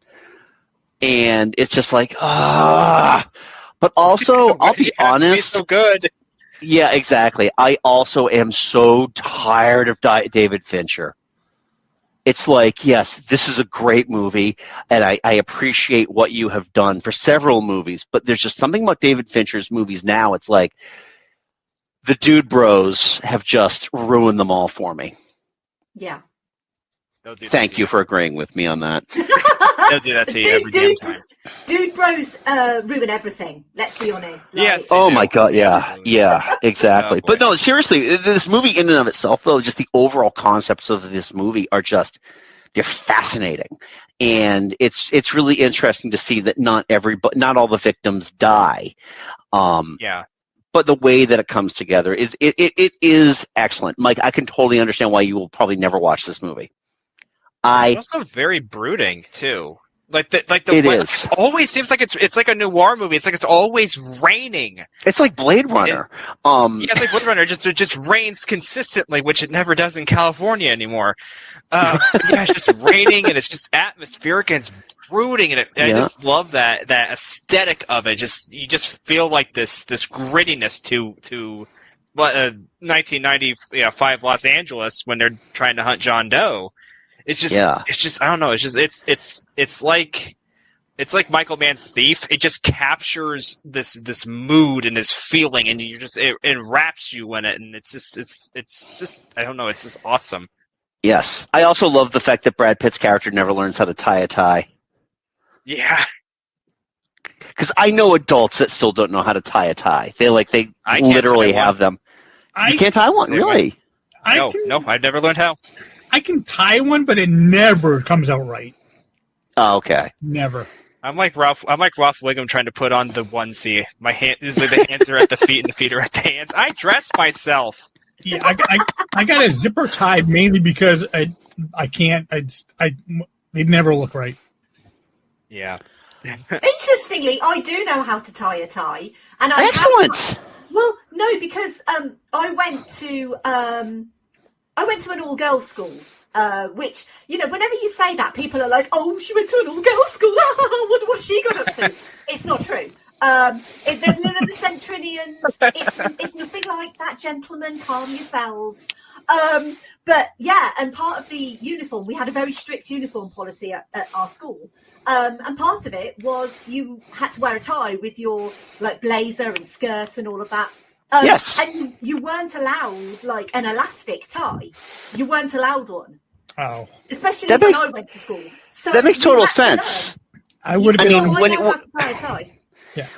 [SPEAKER 4] and it's just like But also, I'll be honest.
[SPEAKER 7] So good.
[SPEAKER 4] Yeah, exactly. I also am so tired of David Fincher. It's like, yes, this is a great movie, and I appreciate what you have done for several movies, but there's just something about David Fincher's movies now. It's like the dude bros have just ruined them all for me.
[SPEAKER 6] Yeah.
[SPEAKER 4] Thank you for agreeing with me on that.
[SPEAKER 7] They'll do that to you every damn time.
[SPEAKER 6] Dude bros ruin everything. Let's be honest.
[SPEAKER 7] Like, yes.
[SPEAKER 4] Oh my God. Yeah. Exactly. But no, seriously, this movie in and of itself, though, just the overall concepts of this movie are they're fascinating, and it's really interesting to see that not all the victims die.
[SPEAKER 7] Yeah.
[SPEAKER 4] But the way that it comes together is is excellent. Mike, I can totally understand why you will probably never watch this movie.
[SPEAKER 7] It's also very brooding too. Like the
[SPEAKER 4] it
[SPEAKER 7] way,
[SPEAKER 4] is.
[SPEAKER 7] It always seems like it's like a noir movie. It's like it's always raining.
[SPEAKER 4] It's like Blade Runner.
[SPEAKER 7] It's like Blade Runner. It just rains consistently, which it never does in California anymore. It's just raining, and it's just atmospheric, and it's brooding, and I just love that aesthetic of it. You just feel like this grittiness to 1995 Los Angeles when they're trying to hunt John Doe. It's just I don't know. It's like Michael Mann's Thief. It just captures this mood and this feeling, and it enwraps you in it, and it's just I don't know. It's just awesome.
[SPEAKER 4] Yes, I also love the fact that Brad Pitt's character never learns how to tie a tie.
[SPEAKER 7] Yeah,
[SPEAKER 4] because I know adults that still don't know how to tie a tie. They literally have them. You can't tie one, really?
[SPEAKER 7] No, I've never learned how.
[SPEAKER 5] I can tie one, but it never comes out right.
[SPEAKER 4] Oh, okay.
[SPEAKER 5] Never.
[SPEAKER 7] I'm like Ralph Wiggum trying to put on the onesie. My hand is like the hands are at the feet and the feet are at the hands. I dress myself.
[SPEAKER 5] Yeah, I got a zipper tied mainly because I can't. They never look right.
[SPEAKER 7] Yeah.
[SPEAKER 6] Interestingly, I do know how to tie a tie, and
[SPEAKER 4] excellent.
[SPEAKER 6] Well, no, because I went to an all-girls school, which, whenever you say that, people are like, oh, she went to an all-girls school. What she got up to? It's not true. There's none of the Centurions. It's nothing like that, gentlemen. Calm yourselves. But yeah, and part of the uniform, we had a very strict uniform policy at our school. And part of it was you had to wear a tie with your like blazer and skirt and all of that.
[SPEAKER 4] Yes.
[SPEAKER 6] And you weren't allowed like an elastic tie. You weren't allowed one.
[SPEAKER 5] Oh.
[SPEAKER 6] Especially when I went to school. So
[SPEAKER 4] that makes total sense.
[SPEAKER 5] I would have been.
[SPEAKER 4] when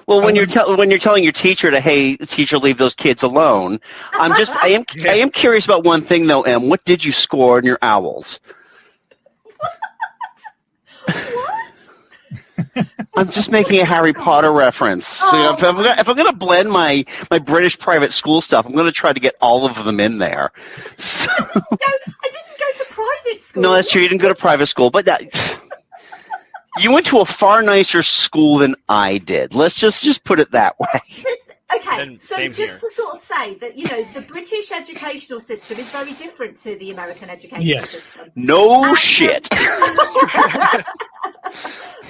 [SPEAKER 4] Well, when you're telling your teacher to, hey, teacher, leave those kids alone. I am curious about one thing though, Em. What did you score in your owls?
[SPEAKER 6] What?
[SPEAKER 4] I'm just making a Harry Potter reference.
[SPEAKER 6] Oh,
[SPEAKER 4] if I'm gonna blend my British private school stuff, I'm gonna try to get all of them in there. So,
[SPEAKER 6] no, I didn't go to private school.
[SPEAKER 4] No, that's true. You didn't go to private school, but you went to a far nicer school than I did. Let's just put it that way.
[SPEAKER 6] Okay, so just to sort of say that, the British educational system is very different to the American educational system.
[SPEAKER 4] No shit.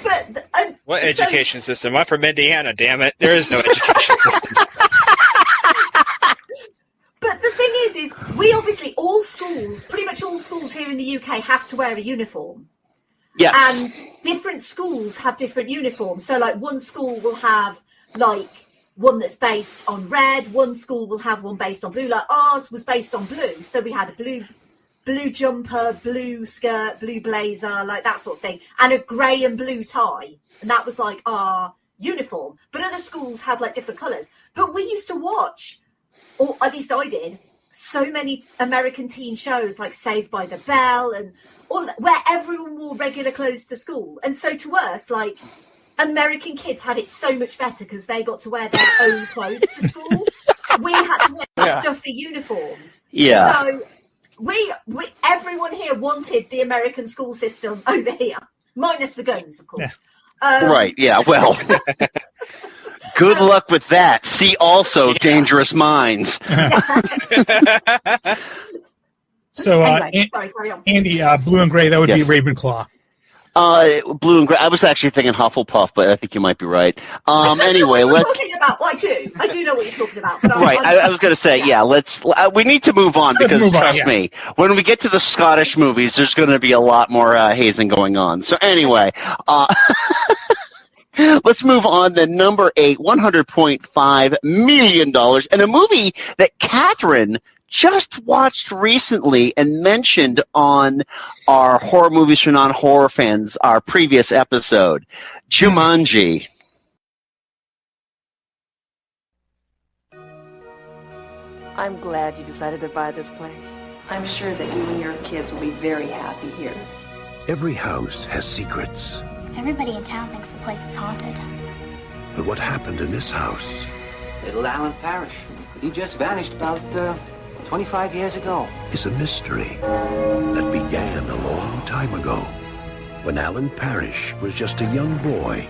[SPEAKER 6] But
[SPEAKER 7] what education system? I'm from Indiana, damn it. There is no education system.
[SPEAKER 6] But the thing is we obviously, pretty much all schools here in the UK have to wear a uniform.
[SPEAKER 4] Yes.
[SPEAKER 6] And different schools have different uniforms. So, like, one school will have, like, one that's based on red. One school will have one based on blue. Like, ours was based on blue. So we had a blue jumper, blue skirt, blue blazer, like that sort of thing. And a grey and blue tie. And that was, like, our uniform. But other schools had, like, different colours. But we used to watch, or at least I did, so many American teen shows like Saved by the Bell and all of that, where everyone wore regular clothes to school. And so to us, like, American kids had it so much better because they got to wear their own clothes to school. We had to wear stuffy uniforms.
[SPEAKER 4] Yeah.
[SPEAKER 6] So we everyone here wanted the American school system over here, minus the guns, of course.
[SPEAKER 4] Right, yeah, well. Good luck with that. See also Dangerous Minds.
[SPEAKER 5] So,
[SPEAKER 6] anyway, sorry, carry on.
[SPEAKER 5] Andy, blue and gray, that would be Ravenclaw.
[SPEAKER 4] Blue and gray. I was actually thinking Hufflepuff, but I think you might be right. Anyway, let's.
[SPEAKER 6] Talking about, I do know what you're talking about. But
[SPEAKER 4] right, I was going to say, let's. We need to move on because trust me, when we get to the Scottish movies, there's going to be a lot more hazing going on. So anyway, let's move on to number 8, $100.5 million, and a movie that Catherine just watched recently and mentioned on our Horror Movies for Non-Horror Fans, our previous episode, Jumanji.
[SPEAKER 2] I'm glad you decided to buy this place. I'm sure that you and your kids will be very happy here.
[SPEAKER 10] Every house has secrets.
[SPEAKER 3] Everybody in town thinks the place is haunted.
[SPEAKER 10] But what happened in this house?
[SPEAKER 23] Little Alan Parrish. He just vanished about 25 years ago.
[SPEAKER 10] Is a mystery that began a long time ago when Alan Parrish was just a young boy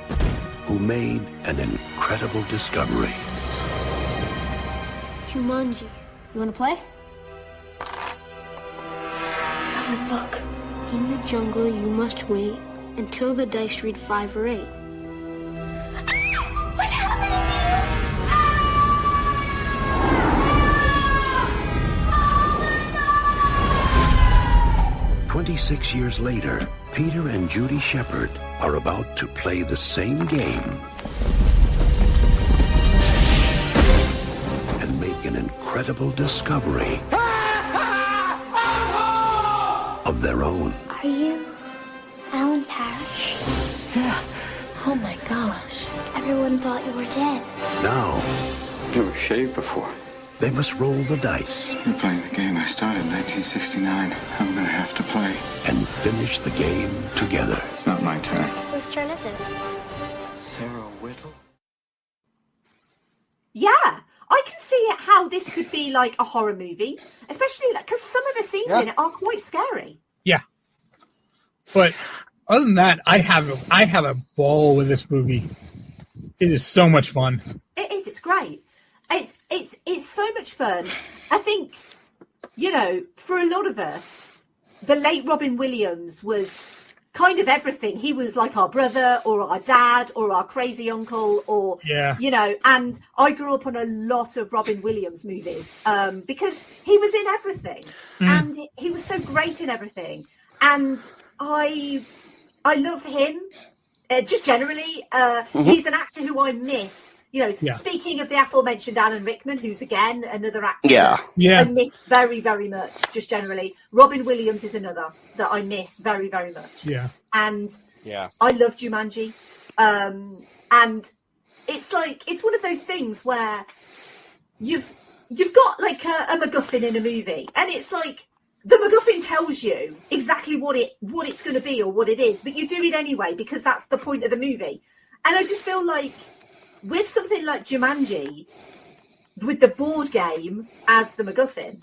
[SPEAKER 10] who made an incredible discovery.
[SPEAKER 3] Jumanji. You want to play? Alan, look. In the jungle, you must wait until the dice read 5 or 8. What's happening
[SPEAKER 10] here? 26 years later, Peter and Judy Shepard are about to play the same game and make an incredible discovery of their own.
[SPEAKER 3] Are you Alan Parrish?
[SPEAKER 2] Yeah. Oh my gosh.
[SPEAKER 3] Everyone thought you were dead.
[SPEAKER 10] Now,
[SPEAKER 22] You were shaved before.
[SPEAKER 10] they must roll the dice
[SPEAKER 22] You're playing the game I started in 1969. I'm gonna have to play.
[SPEAKER 10] and finish the game together.
[SPEAKER 22] It's not my turn.
[SPEAKER 3] Whose turn is it?
[SPEAKER 22] Sarah Whittle?
[SPEAKER 6] Yeah, I can see how this could be like a horror movie, especially because some of the scenes in it are quite scary.
[SPEAKER 5] Yeah. But other than that, I have a ball with this movie. It is so much fun.
[SPEAKER 6] It is. It's great. It's so much fun. I think, for a lot of us, the late Robin Williams was kind of everything. He was like our brother or our dad or our crazy uncle or, you know, and I grew up on a lot of Robin Williams movies because he was in everything and he was so great in everything. And I love him just generally. He's an actor who I miss. You know, speaking of the aforementioned Alan Rickman, who's again another actor I miss very, very much, just generally. Robin Williams is another that I miss very, very much. And I love Jumanji. And it's like, it's one of those things where you've got like a MacGuffin in a movie, and it's like the MacGuffin tells you exactly what it's going to be or what it is, but you do it anyway because that's the point of the movie. And I just feel like with something like Jumanji, with the board game as the MacGuffin,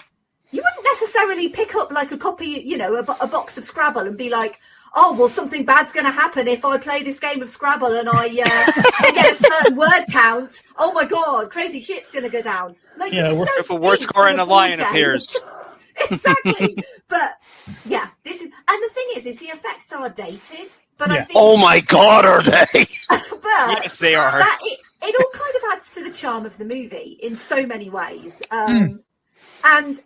[SPEAKER 6] you wouldn't necessarily pick up like a copy, you know, a box of Scrabble and be like, oh, well, something bad's going to happen if I play this game of Scrabble and I get a certain word count. Oh, my God, crazy shit's going to go down. Like,
[SPEAKER 7] if a word score and a lion appears.
[SPEAKER 6] Exactly. But, yeah, this is... And the thing is the effects are dated, but I think...
[SPEAKER 4] Oh, my God, are they?
[SPEAKER 6] But
[SPEAKER 7] yes, they are.
[SPEAKER 6] It all kind of adds to the charm of the movie in so many ways. And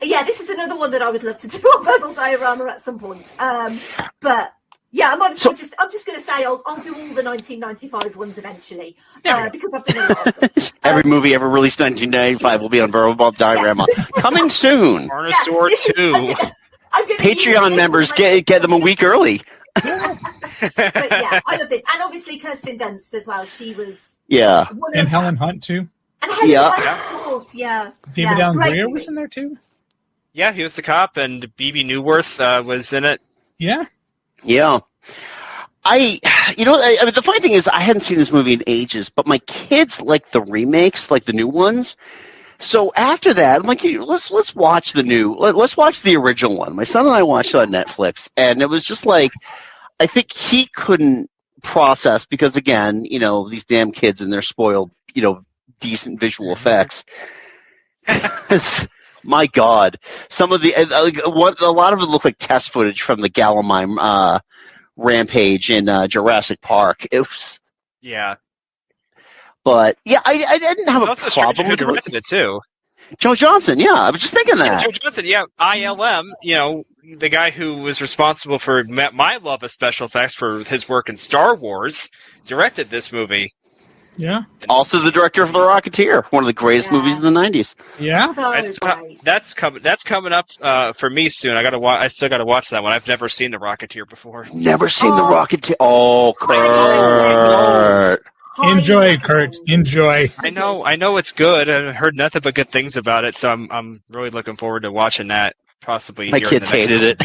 [SPEAKER 6] yeah, this is another one that I would love to do on Verbal Diorama at some point. But yeah, I might as well I'm just going to say I'll do all the 1995 ones eventually because I've done a lot of them.
[SPEAKER 4] Every movie ever released in 1995 will be on Verbal Diorama. Coming soon.
[SPEAKER 7] Carnosaur 2.
[SPEAKER 4] Patreon members get them a week early.
[SPEAKER 6] But yeah, I love this. And obviously Kirsten Dunst as well. She was
[SPEAKER 5] and Helen Hunt too.
[SPEAKER 6] And Helen Hunt, of course,
[SPEAKER 5] David Allen Greer was in there too.
[SPEAKER 7] Yeah, he was the cop, and BB Newworth was in it.
[SPEAKER 5] Yeah.
[SPEAKER 4] I mean, the funny thing is I hadn't seen this movie in ages, but my kids like the remakes, like the new ones. So after that, I'm like, let's watch let's watch the original one. My son and I watched it on Netflix, and it was just like, I think he couldn't process because, again, you know, these damn kids and their spoiled, you know, decent visual effects. My God, some of the a lot of it looked like test footage from the Galamine rampage in Jurassic Park. It was but yeah, I didn't have a problem with
[SPEAKER 7] who directed it too.
[SPEAKER 4] Joe Johnson, I was just thinking that.
[SPEAKER 7] Joe Johnson, ILM, you know, the guy who was responsible for my love of special effects for his work in Star Wars, directed this movie.
[SPEAKER 5] Yeah.
[SPEAKER 4] Also the director of The Rocketeer, one of the greatest movies of the 90s.
[SPEAKER 5] Yeah.
[SPEAKER 7] That's coming up for me soon. I still got to watch that one. I've never seen The Rocketeer before.
[SPEAKER 4] Never seen The Rocketeer. Oh, Kurt.
[SPEAKER 5] Enjoy, Kurt. Enjoy.
[SPEAKER 7] I know it's good. I've heard nothing but good things about it, so I'm really looking forward to watching that. Possibly.
[SPEAKER 4] My kids hated it.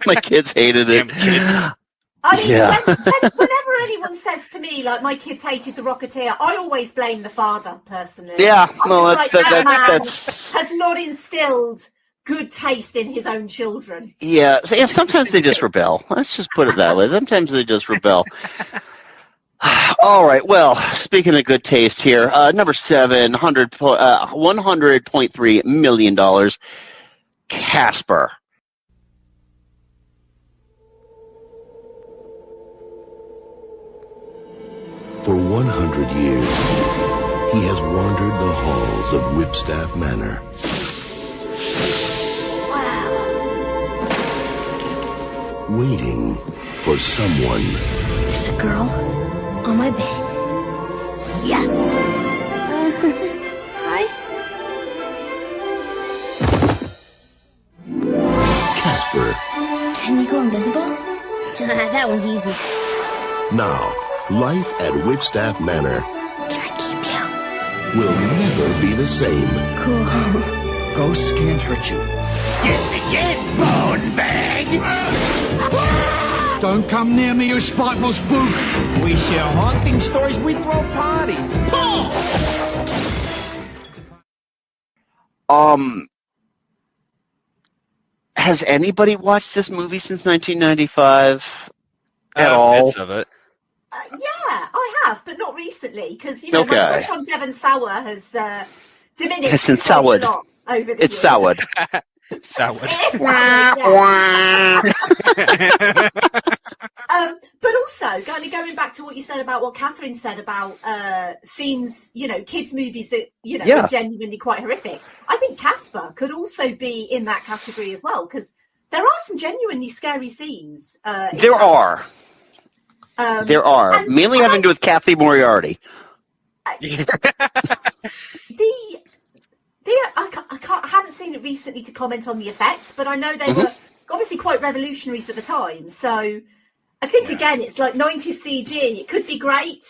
[SPEAKER 4] My kids hated it.
[SPEAKER 7] Damn kids.
[SPEAKER 6] I mean, whenever anyone says to me, like, my kids hated The Rocketeer, I always blame the father, personally.
[SPEAKER 4] Yeah,
[SPEAKER 6] that's has not instilled good taste in his own children.
[SPEAKER 4] Yeah, sometimes they just rebel. Let's just put it that way. Sometimes they just rebel. All right, well, speaking of good taste here, number 7, $100.3 million, Casper.
[SPEAKER 10] For 100 years, he has wandered the halls of Whipstaff Manor. Wow. Waiting for someone.
[SPEAKER 3] There's a girl on my bed. Yes. Hi.
[SPEAKER 10] Casper.
[SPEAKER 3] Can you go invisible? That one's easy.
[SPEAKER 10] Now, life at Whipstaff Manor.
[SPEAKER 3] Can I keep you?
[SPEAKER 10] Will never be the same.
[SPEAKER 3] Cool.
[SPEAKER 15] Ghosts can't hurt you.
[SPEAKER 8] Get bone bag!
[SPEAKER 15] Don't come near me, you spiteful spook. We share haunting stories, we throw parties.
[SPEAKER 4] Has anybody watched this movie since 1995 at all?
[SPEAKER 7] Bits of it.
[SPEAKER 6] Yeah, I have, but not recently, because, you know, my crush on Devon Sauer has diminished
[SPEAKER 4] It's in soured.
[SPEAKER 6] over the years.
[SPEAKER 4] It's soured.
[SPEAKER 7] Soured.
[SPEAKER 6] It's soured, yeah. But also, going back to what you said about what Catherine said about scenes, kids' movies that, are genuinely quite horrific. I think Casper could also be in that category as well, because there are some genuinely scary scenes.
[SPEAKER 4] There are, mainly having to do with Kathy Moriarty.
[SPEAKER 6] I haven't seen it recently to comment on the effects, but I know they were obviously quite revolutionary for the time. So I think, again, it's like 90s CG. It could be great.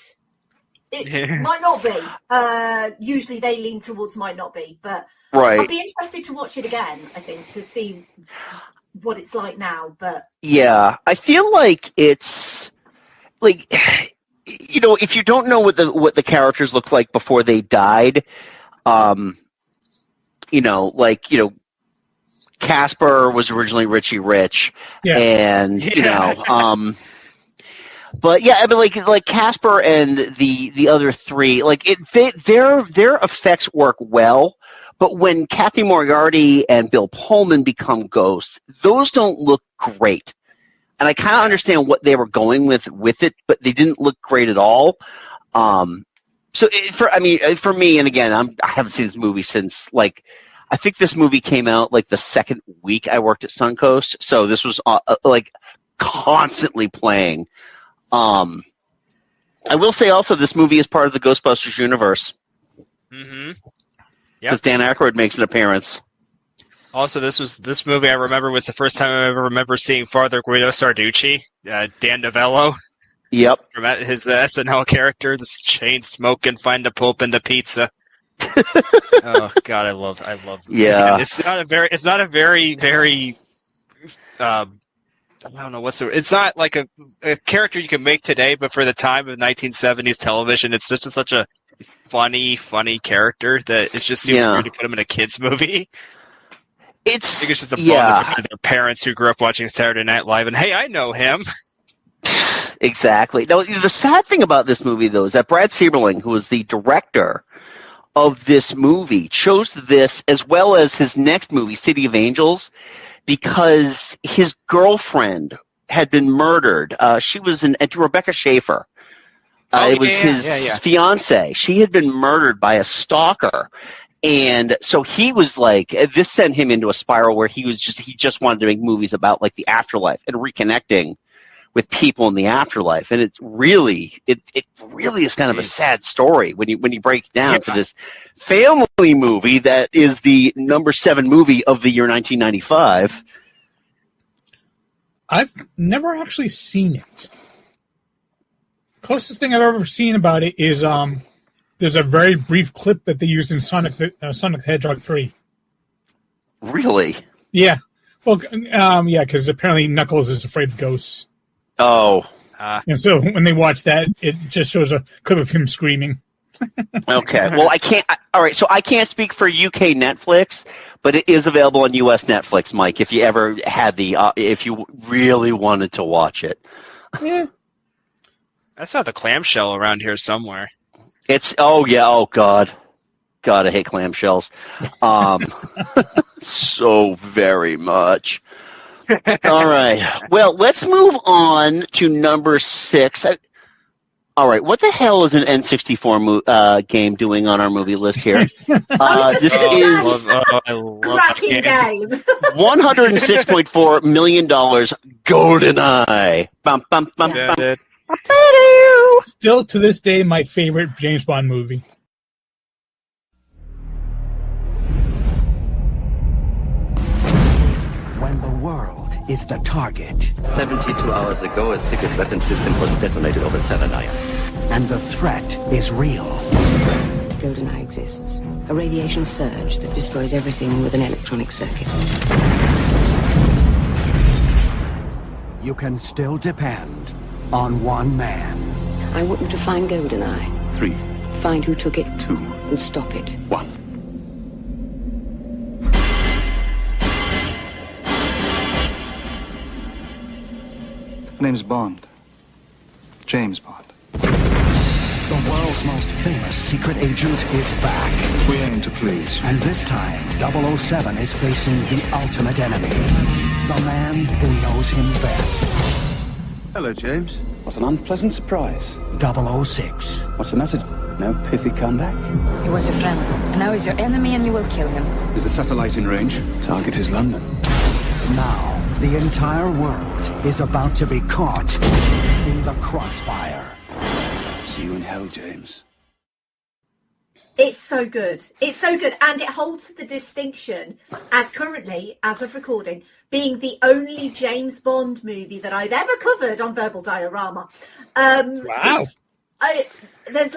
[SPEAKER 6] It might not be. Usually they lean towards might not be. But I'll be interested to watch it again, I think, to see what it's like now. But
[SPEAKER 4] yeah, I feel like it's like, if you don't know what the characters looked like before they died, Casper was originally Richie Rich, and but yeah, I mean, like Casper and the other three, their effects work well, but when Kathy Moriarty and Bill Pullman become ghosts, those don't look great, and I kind of understand what they were going with it, but they didn't look great at all. So for me, and again, I haven't seen this movie since I think this movie came out the second week I worked at Suncoast, so this was constantly playing. I will say also this movie is part of the Ghostbusters universe. Mm-hmm. Because Dan Aykroyd makes an appearance.
[SPEAKER 7] Also, this movie I remember was the first time I ever remember seeing Father Guido Sarducci, Dan Novello.
[SPEAKER 4] Yep.
[SPEAKER 7] From his SNL character, this chain smoking, find the Pope in the pizza. Oh God, I love.
[SPEAKER 4] Yeah.
[SPEAKER 7] It's not a very, very. I don't know it's not like a character you can make today, but for the time of 1970s television, it's just such a funny character that it just seems weird to put him in a kids movie. I think it's just a bonus for their parents who grew up watching Saturday Night Live, and hey, I know him.
[SPEAKER 4] Exactly. Now, the sad thing about this movie, though, is that Brad Sieberling, who was the director of this movie, chose this as well as his next movie, City of Angels, because his girlfriend had been murdered. She was Rebecca Schaefer. It was his fiance. She had been murdered by a stalker. And so he was this sent him into a spiral where he just wanted to make movies about the afterlife and reconnecting with people in the afterlife, and it really is kind of a sad story when you break it down for this family movie that is the number 7 movie of the year 1995.
[SPEAKER 5] I've never actually seen it. Closest thing I've ever seen about it is there's a very brief clip that they used in Sonic the Hedgehog 3.
[SPEAKER 4] Really?
[SPEAKER 5] Yeah. Well, because apparently Knuckles is afraid of ghosts.
[SPEAKER 4] Oh.
[SPEAKER 5] And so when they watch that, it just shows a clip of him screaming.
[SPEAKER 4] Okay. Well, I can't. All right. So I can't speak for UK Netflix, but it is available on US Netflix, Mike, if you ever had if you really wanted to watch it.
[SPEAKER 5] Yeah.
[SPEAKER 7] I saw the clamshell around here somewhere.
[SPEAKER 4] Oh, God. God, I hate clamshells. So very much. All right. Well, let's move on to number 6. All right. What the hell is an N64 game doing on our movie list here? This is
[SPEAKER 6] cracking game.
[SPEAKER 4] $106.4 million. GoldenEye. Bum, bum, bum, bum.
[SPEAKER 5] Still to this day, my favorite James Bond movie.
[SPEAKER 1] When the world is the target.
[SPEAKER 21] 72 hours ago, a secret weapon system was detonated over Seven Iron.
[SPEAKER 1] And the threat is real.
[SPEAKER 11] GoldenEye exists. A radiation surge that destroys everything with an electronic circuit.
[SPEAKER 1] You can still depend on one man.
[SPEAKER 11] I want you to find GoldenEye.
[SPEAKER 21] 3.
[SPEAKER 11] Find who took it.
[SPEAKER 21] 2.
[SPEAKER 11] And stop it.
[SPEAKER 21] 1.
[SPEAKER 17] My name's Bond. James Bond.
[SPEAKER 1] The world's most famous secret agent is back.
[SPEAKER 17] We aim to please.
[SPEAKER 1] And this time, 007 is facing the ultimate enemy. The man who knows him best.
[SPEAKER 12] Hello, James. What an unpleasant surprise.
[SPEAKER 1] 006.
[SPEAKER 12] What's the matter? No pithy comeback?
[SPEAKER 13] He was your friend, and now he's your enemy, and you will kill him.
[SPEAKER 12] Is the satellite in range? Target is London.
[SPEAKER 1] Now, the entire world is about to be caught in the crossfire.
[SPEAKER 12] See you in hell, James.
[SPEAKER 6] It's so good. It's so good. And it holds the distinction as currently, as of recording, being the only James Bond movie that I've ever covered on Verbal Diorama.
[SPEAKER 5] Wow.
[SPEAKER 6] There's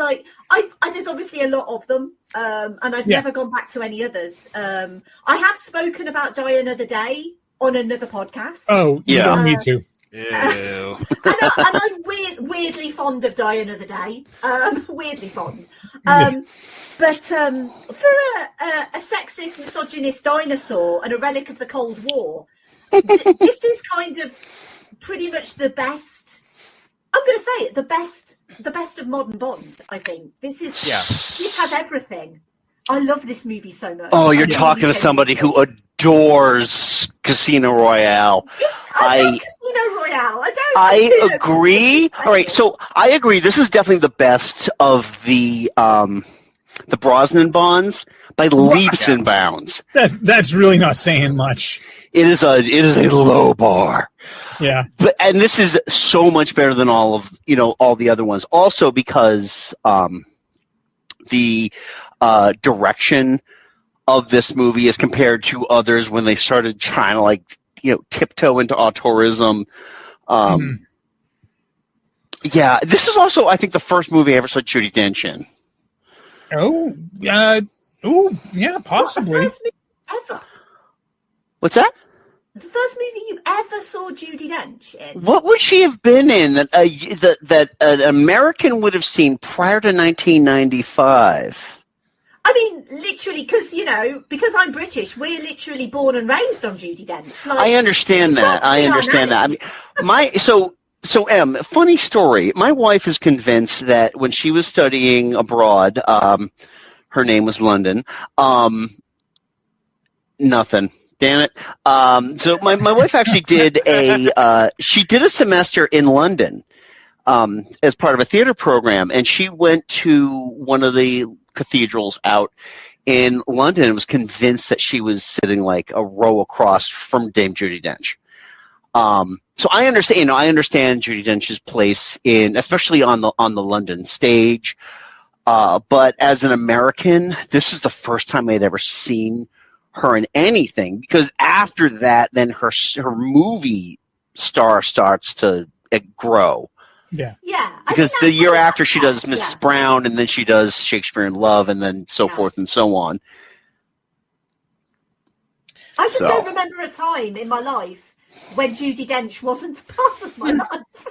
[SPEAKER 6] obviously a lot of them, and I've never gone back to any others. I have spoken about Die Another Day on another podcast.
[SPEAKER 5] Oh, yeah. You don't need to.
[SPEAKER 7] Ew.
[SPEAKER 6] and I'm weirdly fond of Die Another Day. Weirdly fond. But for a sexist, misogynist dinosaur and a relic of the Cold War, this is kind of pretty much the best. I'm going to say it, the best of modern Bond. I think this has everything. I love this movie so much.
[SPEAKER 4] Oh, you're talking to somebody who adores Casino Royale.
[SPEAKER 6] I love Casino Royale.
[SPEAKER 4] I agree. All right, so I agree. This is definitely the best of the Brosnan Bonds by leaps and bounds.
[SPEAKER 5] That's really not saying much.
[SPEAKER 4] It is a low bar.
[SPEAKER 5] Yeah.
[SPEAKER 4] And this is so much better than all the other ones. Also because the direction of this movie as compared to others when they started trying to tiptoe into auteurism. Yeah, this is also, I think, the first movie I ever saw Judi Dench in.
[SPEAKER 5] Oh, yeah, possibly.
[SPEAKER 6] The first movie ever.
[SPEAKER 4] What's that?
[SPEAKER 6] The first movie you ever saw Judi Dench in?
[SPEAKER 4] What would she have been in that an American would have seen prior to 1995?
[SPEAKER 6] I mean, literally, because I'm British, we're literally born and raised on Judi Dench.
[SPEAKER 4] I understand that. I mean, So, Em, funny story. My wife is convinced that when she was studying abroad, her name was London. Nothing. Damn it. So my wife actually did a semester in London as part of a theater program, and she went to one of the cathedrals out in London and was convinced that she was sitting like a row across from Dame Judi Dench. So I understand, Judi Dench's place especially on the London stage. But as an American, this is the first time I'd ever seen her in anything, because after that, then her movie star starts to grow.
[SPEAKER 5] Yeah.
[SPEAKER 6] Yeah.
[SPEAKER 4] Because the year after she does Mrs. Brown, and then she does Shakespeare in Love, and then so forth and so on.
[SPEAKER 6] I just don't remember a time in my life when Judi Dench wasn't part of my life.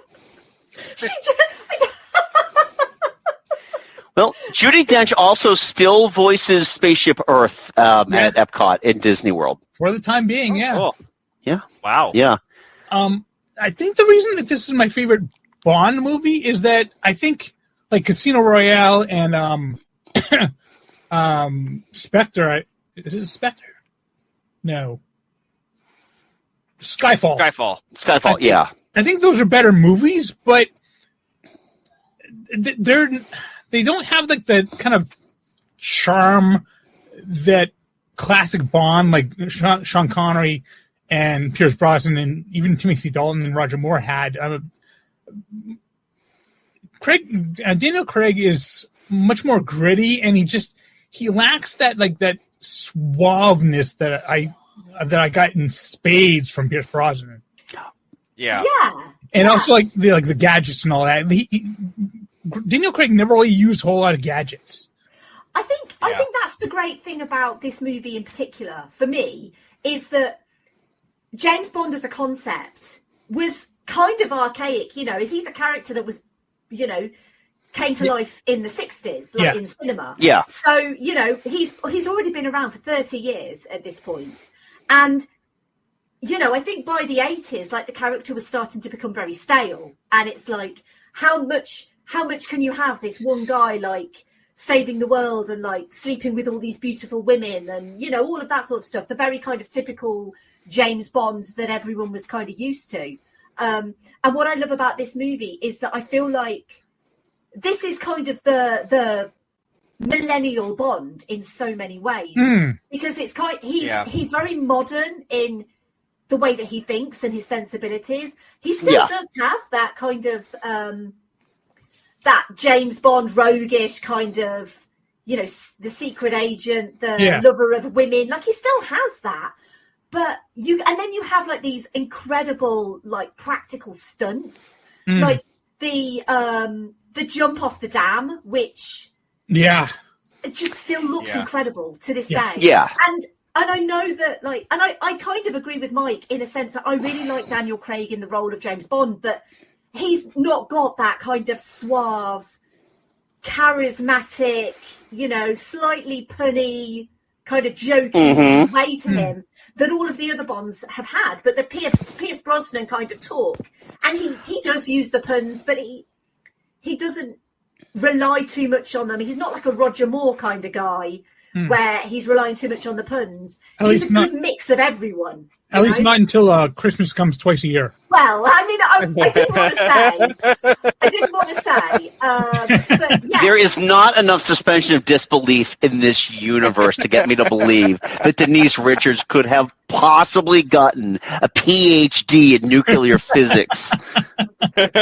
[SPEAKER 4] Well, Judi Dench also still voices Spaceship Earth at Epcot in Disney World.
[SPEAKER 5] For the time being, yeah.
[SPEAKER 7] Cool.
[SPEAKER 4] Yeah.
[SPEAKER 7] Wow.
[SPEAKER 4] Yeah.
[SPEAKER 5] I think the reason that this is my favorite Bond movie is that I think like Casino Royale and Spectre. Is it Spectre? No.
[SPEAKER 4] Skyfall, yeah.
[SPEAKER 5] I think those are better movies, but they don't have like the kind of charm that classic Bond, like Sean Connery and Pierce Brosnan and even Timothy Dalton and Roger Moore had. Daniel Craig is much more gritty, and he lacks that suaveness that I got in spades from Pierce Brosnan.
[SPEAKER 7] Yeah.
[SPEAKER 6] Yeah.
[SPEAKER 5] And also like the gadgets and all that. Daniel Craig never really used a whole lot of gadgets.
[SPEAKER 6] I think that's the great thing about this movie in particular for me is that James Bond as a concept was kind of archaic. He's a character that was, came to life in the 60s, in cinema.
[SPEAKER 4] Yeah.
[SPEAKER 6] So, he's already been around for 30 years at this point. And, I think by the 80s, the character was starting to become very stale. And it's like, how much can you have this one guy, saving the world and, sleeping with all these beautiful women and, all of that sort of stuff. The very kind of typical James Bond that everyone was kind of used to. And what I love about this movie is that I feel like this is kind of the millennial Bond in so many ways, because it's he's very modern in the way that he thinks and his sensibilities. He still does have that kind of that James Bond roguish kind of, the secret agent, the lover of women. Like, he still has that. But then you have like these incredible like practical stunts, like the jump off the dam, which it just still looks incredible to this day.
[SPEAKER 4] Yeah.
[SPEAKER 6] And I know that I kind of agree with Mike in a sense that I really like Daniel Craig in the role of James Bond, but he's not got that kind of suave, charismatic, slightly punny, kind of joking way to him that all of the other Bonds have had. But the Pierce Brosnan kind of talk, and he does use the puns, but he doesn't rely too much on them. He's not like a Roger Moore kind of guy where he's relying too much on the puns. He's a good mix of everyone.
[SPEAKER 5] At least not until Christmas comes twice a year.
[SPEAKER 6] Well, I mean, I didn't want to say. But yeah.
[SPEAKER 4] There is not enough suspension of disbelief in this universe to get me to believe that Denise Richards could have possibly gotten a PhD in nuclear physics.
[SPEAKER 6] And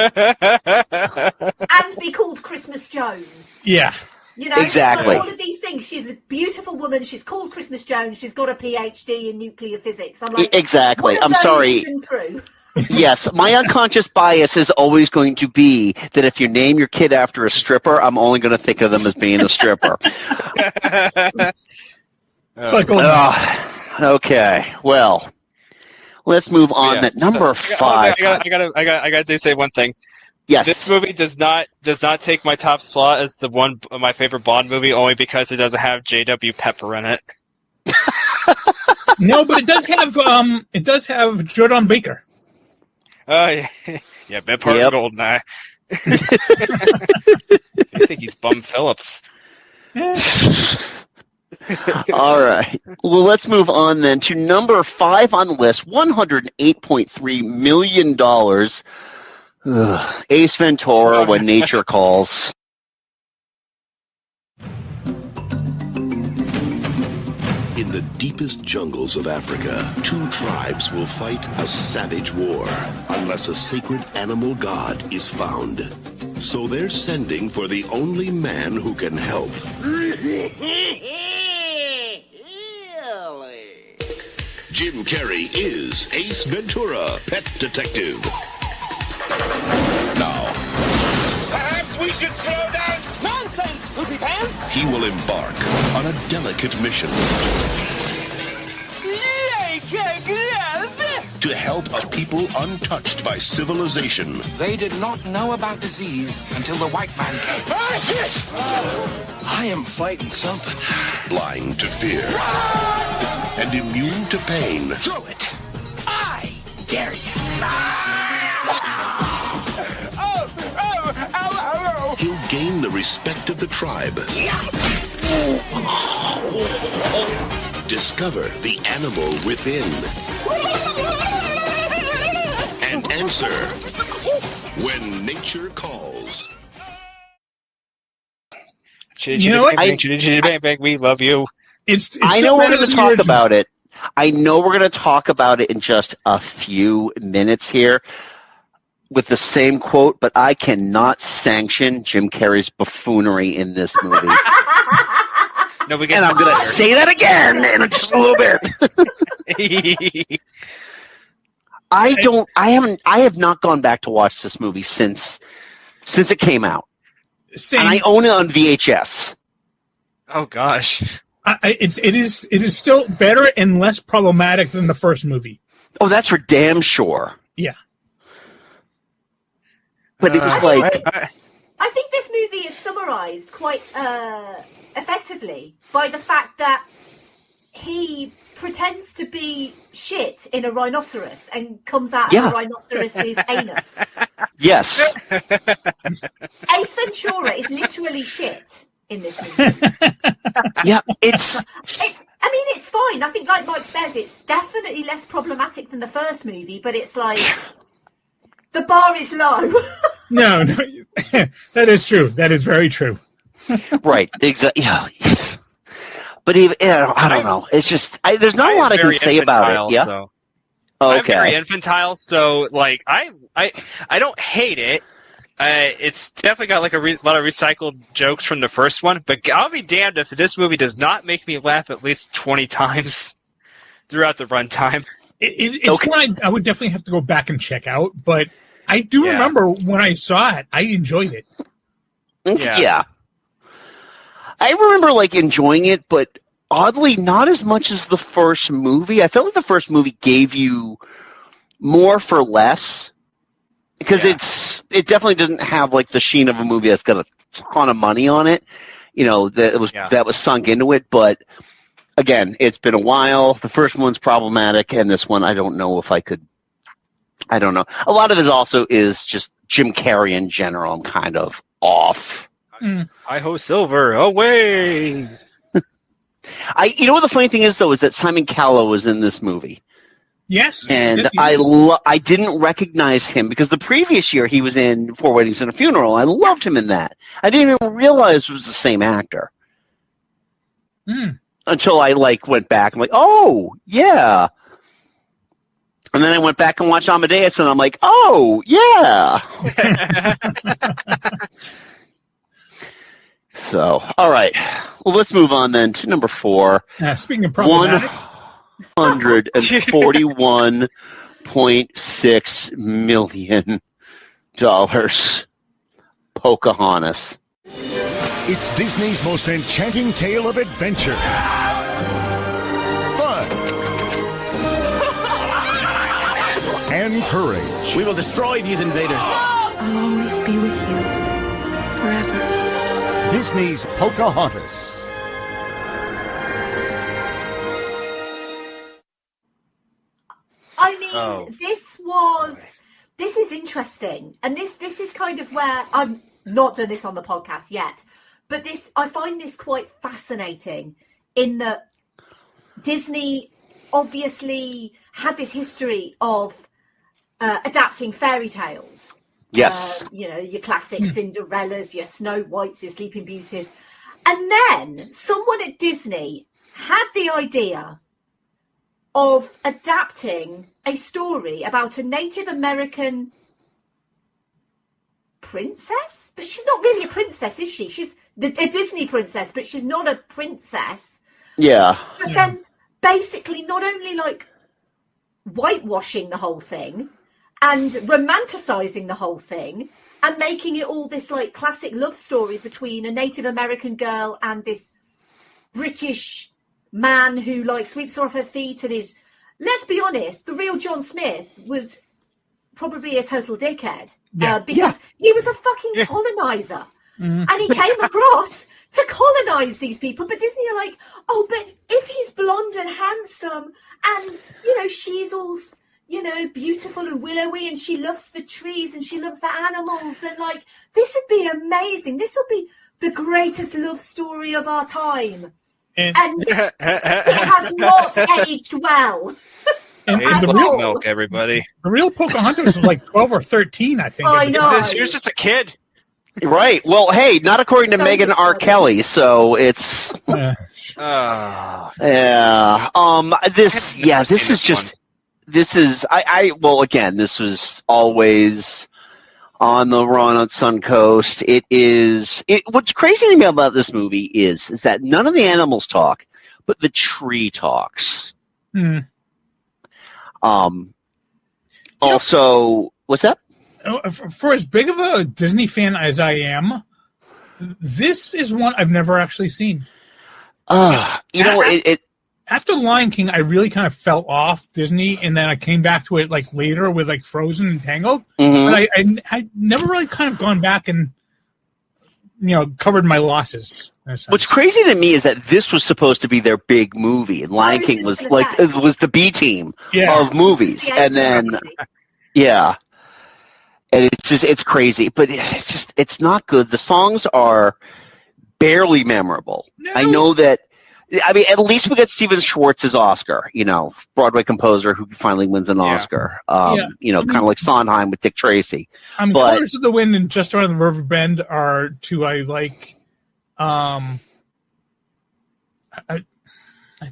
[SPEAKER 6] be called Christmas Jones.
[SPEAKER 5] Yeah.
[SPEAKER 4] Exactly.
[SPEAKER 6] Like all of these things. She's a beautiful woman. She's called Christmas Jones. She's got a PhD in nuclear physics. I'm like,
[SPEAKER 4] exactly. I'm sorry.
[SPEAKER 6] True.
[SPEAKER 4] Yes, my unconscious bias is always going to be that if you name your kid after a stripper, I'm only going to think of them as being a stripper. Okay. Well, let's move on. That number 5.
[SPEAKER 7] I gotta say one thing.
[SPEAKER 4] Yes.
[SPEAKER 7] This movie does not take my top spot as my favorite Bond movie only because it doesn't have J.W. Pepper in it.
[SPEAKER 5] No, but it does have Jordan Baker.
[SPEAKER 7] Oh yeah, bit part of GoldenEye. I think he's Bum Phillips.
[SPEAKER 4] All right. Well, let's move on then to number 5 on the list. $108.3 million. Ace Ventura, When Nature Calls.
[SPEAKER 10] In the deepest jungles of Africa, 2 tribes will fight a savage war unless a sacred animal god is found. So they're sending for the only man who can help. Jim Carrey is Ace Ventura, Pet Detective. Now,
[SPEAKER 8] perhaps we should slow down. Nonsense, poopy pants!
[SPEAKER 10] He will embark on a delicate mission to help a people untouched by civilization.
[SPEAKER 15] They did not know about disease until the white man came. Ah, shit! I am fighting something.
[SPEAKER 10] Blind to fear and immune to pain.
[SPEAKER 15] Do it! I dare you!
[SPEAKER 10] He'll gain the respect of the tribe. Discover the animal within. And answer when nature calls.
[SPEAKER 7] You know what? We love you.
[SPEAKER 4] I know we're going to talk about it. I know we're going to talk about it in just a few minutes here with the same quote, but I cannot sanction Jim Carrey's buffoonery in this movie.
[SPEAKER 7] No,
[SPEAKER 4] and I'm going to say that again in just a little bit. I have not gone back to watch this movie since it came out.
[SPEAKER 5] Same.
[SPEAKER 4] And I own it on VHS.
[SPEAKER 7] Oh gosh.
[SPEAKER 5] It is still better and less problematic than the first movie.
[SPEAKER 4] Oh, that's for damn sure.
[SPEAKER 5] Yeah.
[SPEAKER 4] But it was like...
[SPEAKER 6] I think this movie is summarized quite effectively by the fact that he pretends to be shit in a rhinoceros and comes out of a rhinoceros's anus.
[SPEAKER 4] Yes.
[SPEAKER 6] Ace Ventura is literally shit in this movie.
[SPEAKER 4] Yeah, it's
[SPEAKER 6] fine. I think, like Mike says, it's definitely less problematic than the first movie, but it's like the bar is low.
[SPEAKER 5] No, that is true. That is very true.
[SPEAKER 4] Right. Exactly. Yeah. But even I don't know. It's just there's not a lot I can say about it. Yeah.
[SPEAKER 7] So.
[SPEAKER 4] Okay.
[SPEAKER 7] I'm very infantile, so like I don't hate it. It's definitely got like a lot of recycled jokes from the first one, but I'll be damned if this movie does not make me laugh at least 20 times throughout the runtime.
[SPEAKER 5] It's one I would definitely have to go back and check out, but I do remember when I saw it, I enjoyed it.
[SPEAKER 4] Yeah. I remember like enjoying it, but oddly not as much as the first movie. I felt like the first movie gave you more for less. Because it definitely doesn't have like the sheen of a movie that's got a ton of money on it, that was sunk into it. But again, it's been a while. The first one's problematic, and this one I don't know if I could. I don't know. A lot of it also is just Jim Carrey in general. I'm kind of off.
[SPEAKER 7] Hi-ho Silver, away!
[SPEAKER 4] You know what the funny thing is though is that Simon Cowell was in this movie.
[SPEAKER 5] Yes,
[SPEAKER 4] and I didn't recognize him because the previous year he was in Four Weddings and a Funeral. I loved him in that. I didn't even realize it was the same actor until I went back. I'm like, oh yeah, and then I went back and watched Amadeus, and I'm like, oh yeah. So, all right, well, let's move on then to number 4.
[SPEAKER 5] Speaking of problematic.
[SPEAKER 4] $141.6 million. Pocahontas.
[SPEAKER 14] It's Disney's most enchanting tale of adventure, fun, and courage.
[SPEAKER 8] We will destroy these invaders.
[SPEAKER 3] I'll always be with you. Forever.
[SPEAKER 14] Disney's Pocahontas.
[SPEAKER 6] I mean, this is interesting, and this is kind of where I've not done this on the podcast yet, but I find this quite fascinating in that Disney obviously had this history of adapting fairy tales.
[SPEAKER 4] Yes.
[SPEAKER 6] Your classic Cinderellas, your Snow Whites, your Sleeping Beauties, and then someone at Disney had the idea of adapting a story about a Native American princess, but she's not really a princess, is she? She's a Disney princess, but she's not a princess.
[SPEAKER 4] Yeah.
[SPEAKER 6] But then basically not only whitewashing the whole thing and romanticizing the whole thing and making it all this classic love story between a Native American girl and this British man who sweeps her off her feet and is, let's be honest, the real John Smith was probably a total dickhead because he was a fucking colonizer and he came across to colonize these people. But Disney are like, oh, but if he's blonde and handsome and she's all beautiful and willowy and she loves the trees and she loves the animals and this would be amazing. This would be the greatest love story of our time. And it has not aged well.
[SPEAKER 5] And
[SPEAKER 7] the real milk, everybody.
[SPEAKER 5] The real Pocahontas was 12 or 13, I think.
[SPEAKER 6] I know.
[SPEAKER 7] She was just a kid.
[SPEAKER 4] Right. Well, hey, not according to Meghan R. Kelly, so it's... This was always on the run on Suncoast. What's crazy to me about this movie is that none of the animals talk, but the tree talks. Also, what's that?
[SPEAKER 5] For as big of a Disney fan as I am, this is one I've never actually seen. After Lion King, I really kind of fell off Disney, and then I came back to it later with Frozen and Tangled. But I never really kind of gone back and covered my losses.
[SPEAKER 4] What's crazy to me is that this was supposed to be their big movie, and Lion King was it was the B team of movies, and then and it's crazy, but it's not good. The songs are barely memorable. No. I know that I mean, at least we got Steven Schwartz's Oscar, Broadway composer who finally wins an Oscar. Kind of like Sondheim with Dick Tracy.
[SPEAKER 5] Colors of the Wind and Just Around the River Bend are two I like. I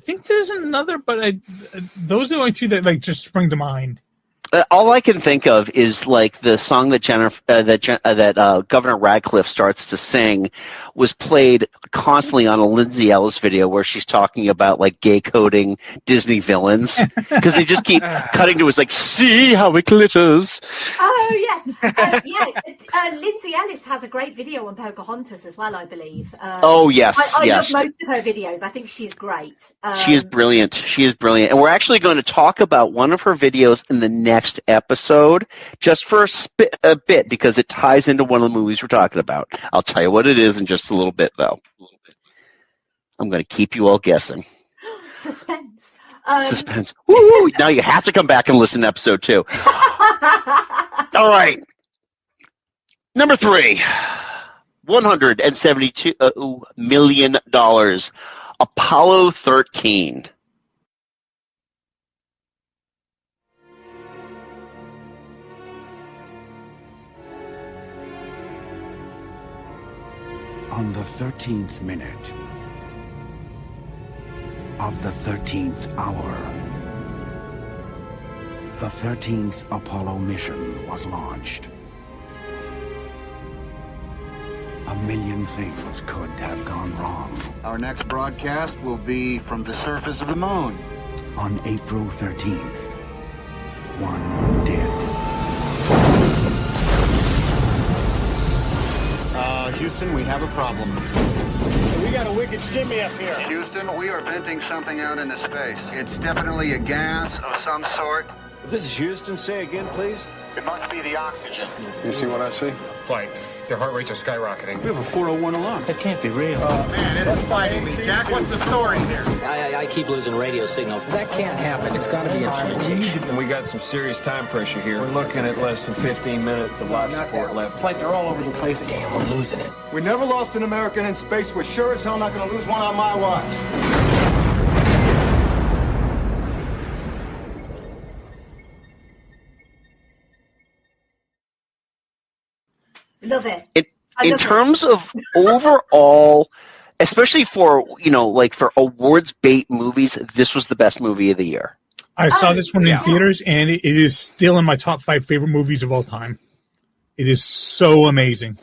[SPEAKER 5] think there's another, but those are the only two that just spring to mind.
[SPEAKER 4] All I can think of is like the song that Governor Radcliffe starts to sing was played constantly on a Lindsay Ellis video where she's talking about like gay coding Disney villains because they just keep cutting to us like, see how it glitters.
[SPEAKER 6] Oh yes, Lindsay Ellis has a great video on Pocahontas as well, I believe.
[SPEAKER 4] Yes,
[SPEAKER 6] I love most of her videos. I think she's great.
[SPEAKER 4] She is brilliant. And we're actually going to talk about one of her videos in the next episode, just for a bit, because it ties into one of the movies we're talking about. I'll tell you what it is in just a little bit, though. I'm going to keep you all guessing.
[SPEAKER 6] Suspense.
[SPEAKER 4] Suspense. Woo! Now you have to come back and listen to episode 2. All right. Number 3. $172 million. Apollo 13.
[SPEAKER 1] On the 13th minute of the 13th hour, the 13th Apollo mission was launched. A million things could have gone wrong.
[SPEAKER 17] Our next broadcast will be from the surface of the moon.
[SPEAKER 1] On April 13th, one did.
[SPEAKER 17] Houston, we have a problem.
[SPEAKER 8] We got a wicked shimmy up here.
[SPEAKER 17] Houston, we are venting something out into space. It's definitely a gas of some sort.
[SPEAKER 15] This is Houston. Say again, please.
[SPEAKER 17] It must be the oxygen.
[SPEAKER 12] You see what I see?
[SPEAKER 15] Fight. Their heart rates are skyrocketing.
[SPEAKER 12] We have a 401 alarm.
[SPEAKER 15] That can't be real.
[SPEAKER 17] Man, it's fighting me. Jack, what's the story here?
[SPEAKER 9] I keep losing radio signal.
[SPEAKER 15] That can't happen. It's got to be instrumentation. And we got some serious time pressure here. We're looking at less than 15 minutes of life support left.
[SPEAKER 9] It's like they're all over the place. Damn, we're losing it.
[SPEAKER 17] We never lost an American in space. We're sure as hell not going to lose one on my watch.
[SPEAKER 6] Love it.
[SPEAKER 4] In terms of overall, especially for for awards bait movies, this was the best movie of the year.
[SPEAKER 5] I saw this one in theaters, and it is still in my top 5 favorite movies of all time. It is so amazing.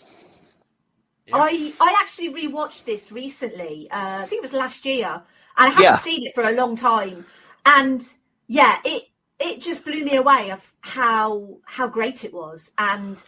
[SPEAKER 6] I actually rewatched this recently. I think it was last year, and I haven't seen it for a long time. And it just blew me away of how great it was. And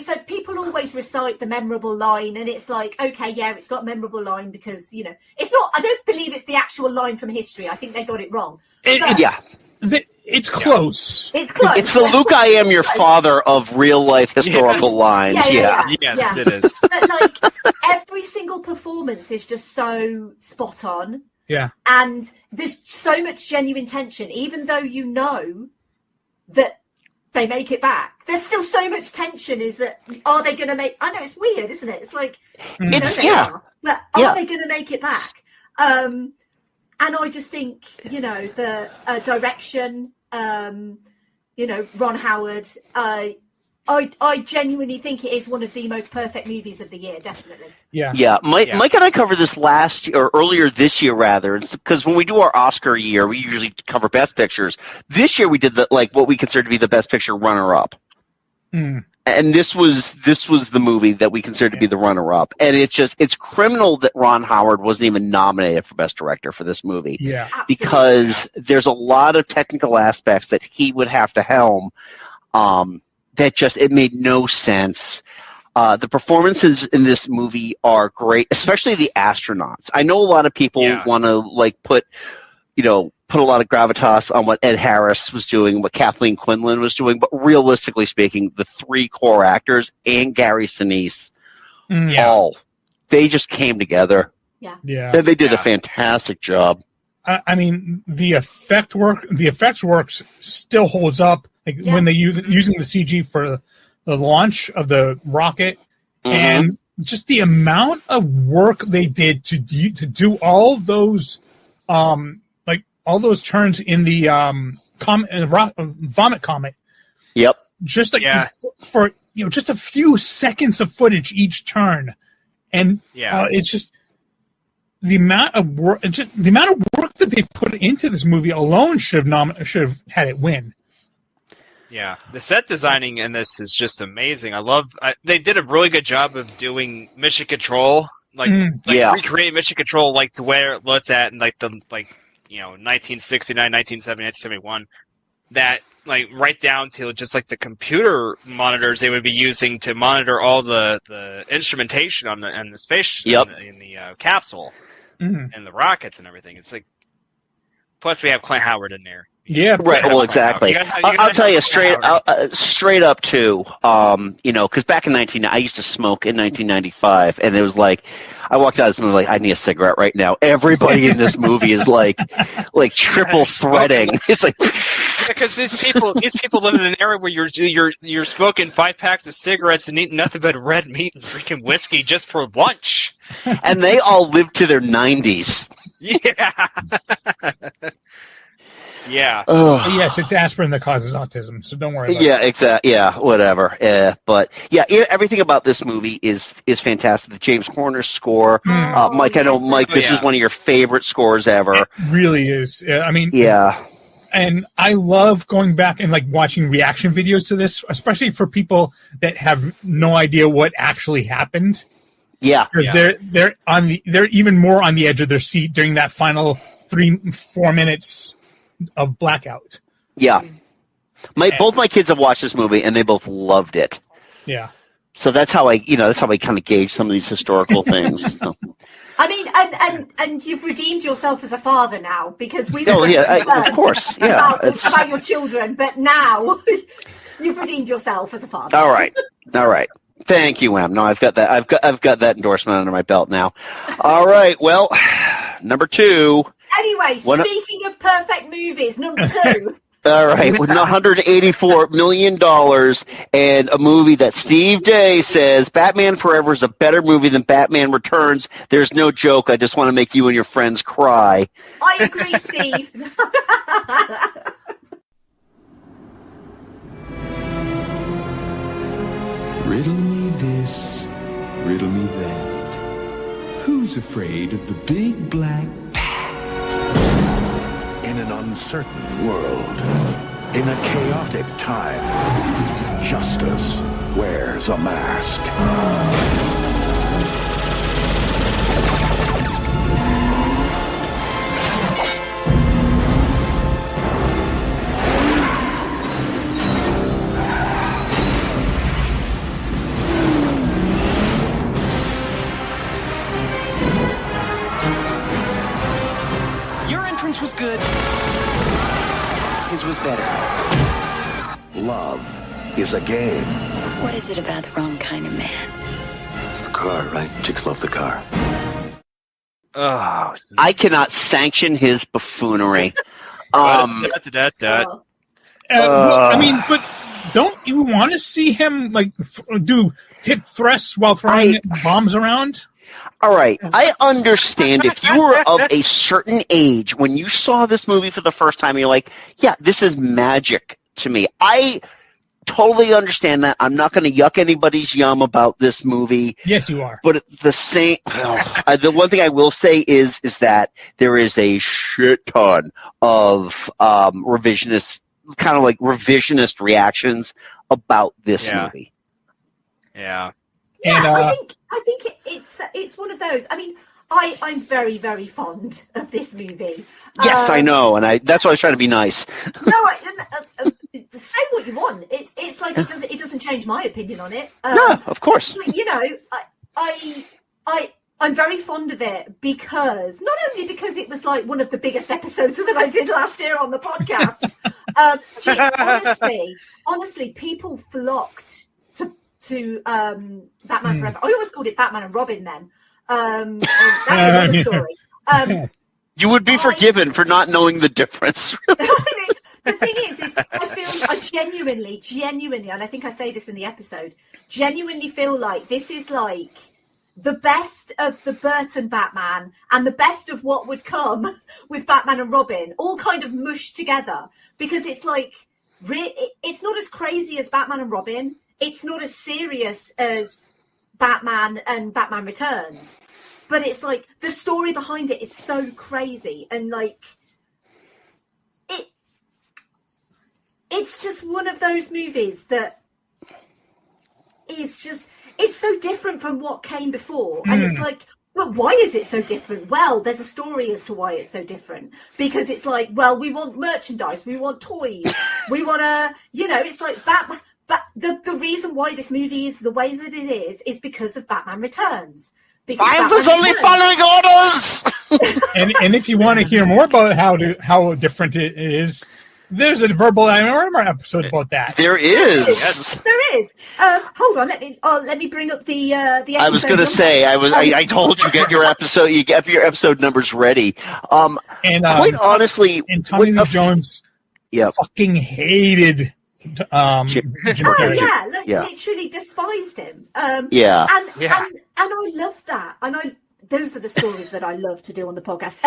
[SPEAKER 6] so people always recite the memorable line, and it's like, okay, it's got a memorable line because, it's not, I don't believe it's the actual line from history. I think they got it wrong.
[SPEAKER 5] It's close.
[SPEAKER 6] It's close.
[SPEAKER 4] It's the Luke, I am your father of real life historical lines.
[SPEAKER 7] Yes, it is.
[SPEAKER 6] But every single performance is just so spot on.
[SPEAKER 5] Yeah.
[SPEAKER 6] And there's so much genuine tension, even though that they make it back. There's still so much tension. Is that, are they going to make? I know it's weird, isn't it? It's like, but are they going to make it back? And I just think, the direction, Ron Howard. I genuinely think it is one of the most perfect movies of the year, definitely.
[SPEAKER 4] Yeah. Mike and I covered this earlier this year, rather, because when we do our Oscar year, we usually cover Best Pictures. This year, we did what we consider to be the Best Picture runner-up, and this was the movie that we considered to be the runner-up. And it's criminal that Ron Howard wasn't even nominated for Best Director for this movie, because there's a lot of technical aspects that he would have to helm. That it made no sense. The performances in this movie are great, especially the astronauts. I know a lot of people want to put a lot of gravitas on what Ed Harris was doing, what Kathleen Quinlan was doing, but realistically speaking, the 3 core actors and Gary Sinise, they just came together.
[SPEAKER 6] Yeah.
[SPEAKER 4] And they did a fantastic job.
[SPEAKER 5] I mean, the effects works still holds up. When they using the CG for the launch of the rocket and just the amount of work they did to do all those, like all those turns in the vomit comet.
[SPEAKER 4] Yep.
[SPEAKER 5] Just like for just a few seconds of footage each turn, and it's just the amount of work. The amount of work that they put into this movie alone should have had it win.
[SPEAKER 7] Yeah, the set designing in this is just amazing. They did a really good job of doing Mission Control, recreating Mission Control like the way it looked at in 1969, 1970, 1971. That right down to just like the computer monitors they would be using to monitor all the instrumentation on the space in the capsule and the rockets and everything. It's like, plus we have Clint Howard in there.
[SPEAKER 5] Yeah,
[SPEAKER 4] right. Well, exactly. I'll tell you straight up too. Because back in I used to smoke in 1995, and it was like, I walked out of this movie like, I need a cigarette right now. Everybody in this movie is like triple threading. It's like
[SPEAKER 7] because these people live in an era where you're smoking 5 packs of cigarettes and eating nothing but red meat and drinking whiskey just for lunch,
[SPEAKER 4] and they all live to their 90s.
[SPEAKER 7] Yeah. Yeah.
[SPEAKER 5] Yes, it's aspirin that causes autism, so don't worry about it.
[SPEAKER 4] Yeah, exactly. Yeah, whatever. But yeah, everything about this movie is fantastic. The James Horner score, Mike. I know, Mike. This is one of your favorite scores ever.
[SPEAKER 5] It really is. I mean,
[SPEAKER 4] yeah.
[SPEAKER 5] And I love going back and watching reaction videos to this, especially for people that have no idea what actually happened.
[SPEAKER 4] Yeah,
[SPEAKER 5] because they're even more on the edge of their seat during that final 3-4 minutes of blackout.
[SPEAKER 4] Yeah. Both my kids have watched this movie and they both loved it.
[SPEAKER 5] Yeah.
[SPEAKER 4] So that's how I kind of gauge some of these historical things.
[SPEAKER 6] I mean, and you've redeemed yourself as a father now, because we
[SPEAKER 4] of course, yeah,
[SPEAKER 6] about your children, but now you've redeemed yourself as a father.
[SPEAKER 4] All right. Thank you, Em. No, I've got that. I've got that endorsement under my belt now. All right. Well, number 2.
[SPEAKER 6] Anyway, speaking of perfect movies, number 2.
[SPEAKER 4] All right, with $184 million and a movie that Steve Day says Batman Forever is a better movie than Batman Returns. There's no joke. I just want to make you and your friends cry.
[SPEAKER 6] I agree, Steve.
[SPEAKER 16] Riddle me this, riddle me that. Who's afraid of the big black
[SPEAKER 10] in an uncertain world, in a chaotic time, justice wears a mask.
[SPEAKER 23] Your entrance was good. His was better.
[SPEAKER 10] Love is a game.
[SPEAKER 18] What is it about the wrong kind of man?
[SPEAKER 21] It's the car, right? Chicks love the car.
[SPEAKER 4] Oh, I cannot sanction his buffoonery.
[SPEAKER 5] I mean, but don't you want to see him do hip thrusts while throwing bombs around?
[SPEAKER 4] All right, I understand if you were of a certain age when you saw this movie for the first time, you're like, yeah, this is magic to me. I totally understand that. I'm not going to yuck anybody's yum about this movie.
[SPEAKER 5] Yes, you are.
[SPEAKER 4] But the same, the one thing I will say is that there is a shit ton of revisionist reactions about this movie.
[SPEAKER 7] Yeah.
[SPEAKER 5] And,
[SPEAKER 6] I think it's one of those. I mean, I'm very, very fond of this movie.
[SPEAKER 4] Yes, I know, and that's why I was trying to be nice.
[SPEAKER 6] No, say what you want. It's like it doesn't change my opinion on it.
[SPEAKER 4] No, of course.
[SPEAKER 6] You know, I'm very fond of it because not only because it was like one of the biggest episodes that I did last year on the podcast. Honestly, people flocked to Batman Forever. I always called it Batman and Robin then. That's another story.
[SPEAKER 4] You would be forgiven for not knowing the difference.
[SPEAKER 6] The thing is I genuinely, and I think I say this in the episode, genuinely feel like this is like the best of the Burton Batman and the best of what would come with Batman and Robin all kind of mushed together, because it's like, it's not as crazy as Batman and Robin. It's not as serious as Batman and Batman Returns, but it's like the story behind it is so crazy, and like it's just one of those movies that is just, it's so different from what came before. And it's like, well, why is it so different? Well, there's a story as to why it's so different, because it's like, well, we want merchandise, we want toys, we want to, it's like that. But the reason why this movie is the way that it is because of Batman Returns.
[SPEAKER 4] I was only following orders.
[SPEAKER 5] and if you want to hear more about how different it is, there's a Verbal Diorama episode about that.
[SPEAKER 4] There is.
[SPEAKER 6] Yes. There is. Hold on. Let me bring up the episode.
[SPEAKER 4] I was going to say. I told you get your episode. You get your episode numbers ready. And quite honestly,
[SPEAKER 5] and Tommy Lee Jones, fucking hated. Jim Carrey.
[SPEAKER 6] Literally despised him. And I love that. And those are the stories that I love to do on the podcast.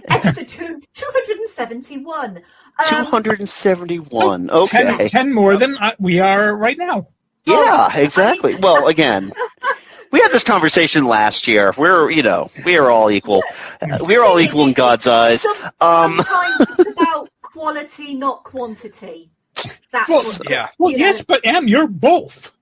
[SPEAKER 6] Episode 271.
[SPEAKER 4] 271. Okay.
[SPEAKER 5] 10 more than we are right now.
[SPEAKER 4] Yeah, exactly. Well, again, we had this conversation last year. We are all equal. We are all equal in God's eyes.
[SPEAKER 6] Sometimes it's about quality, not quantity.
[SPEAKER 5] Well, yes, but Em, you're both.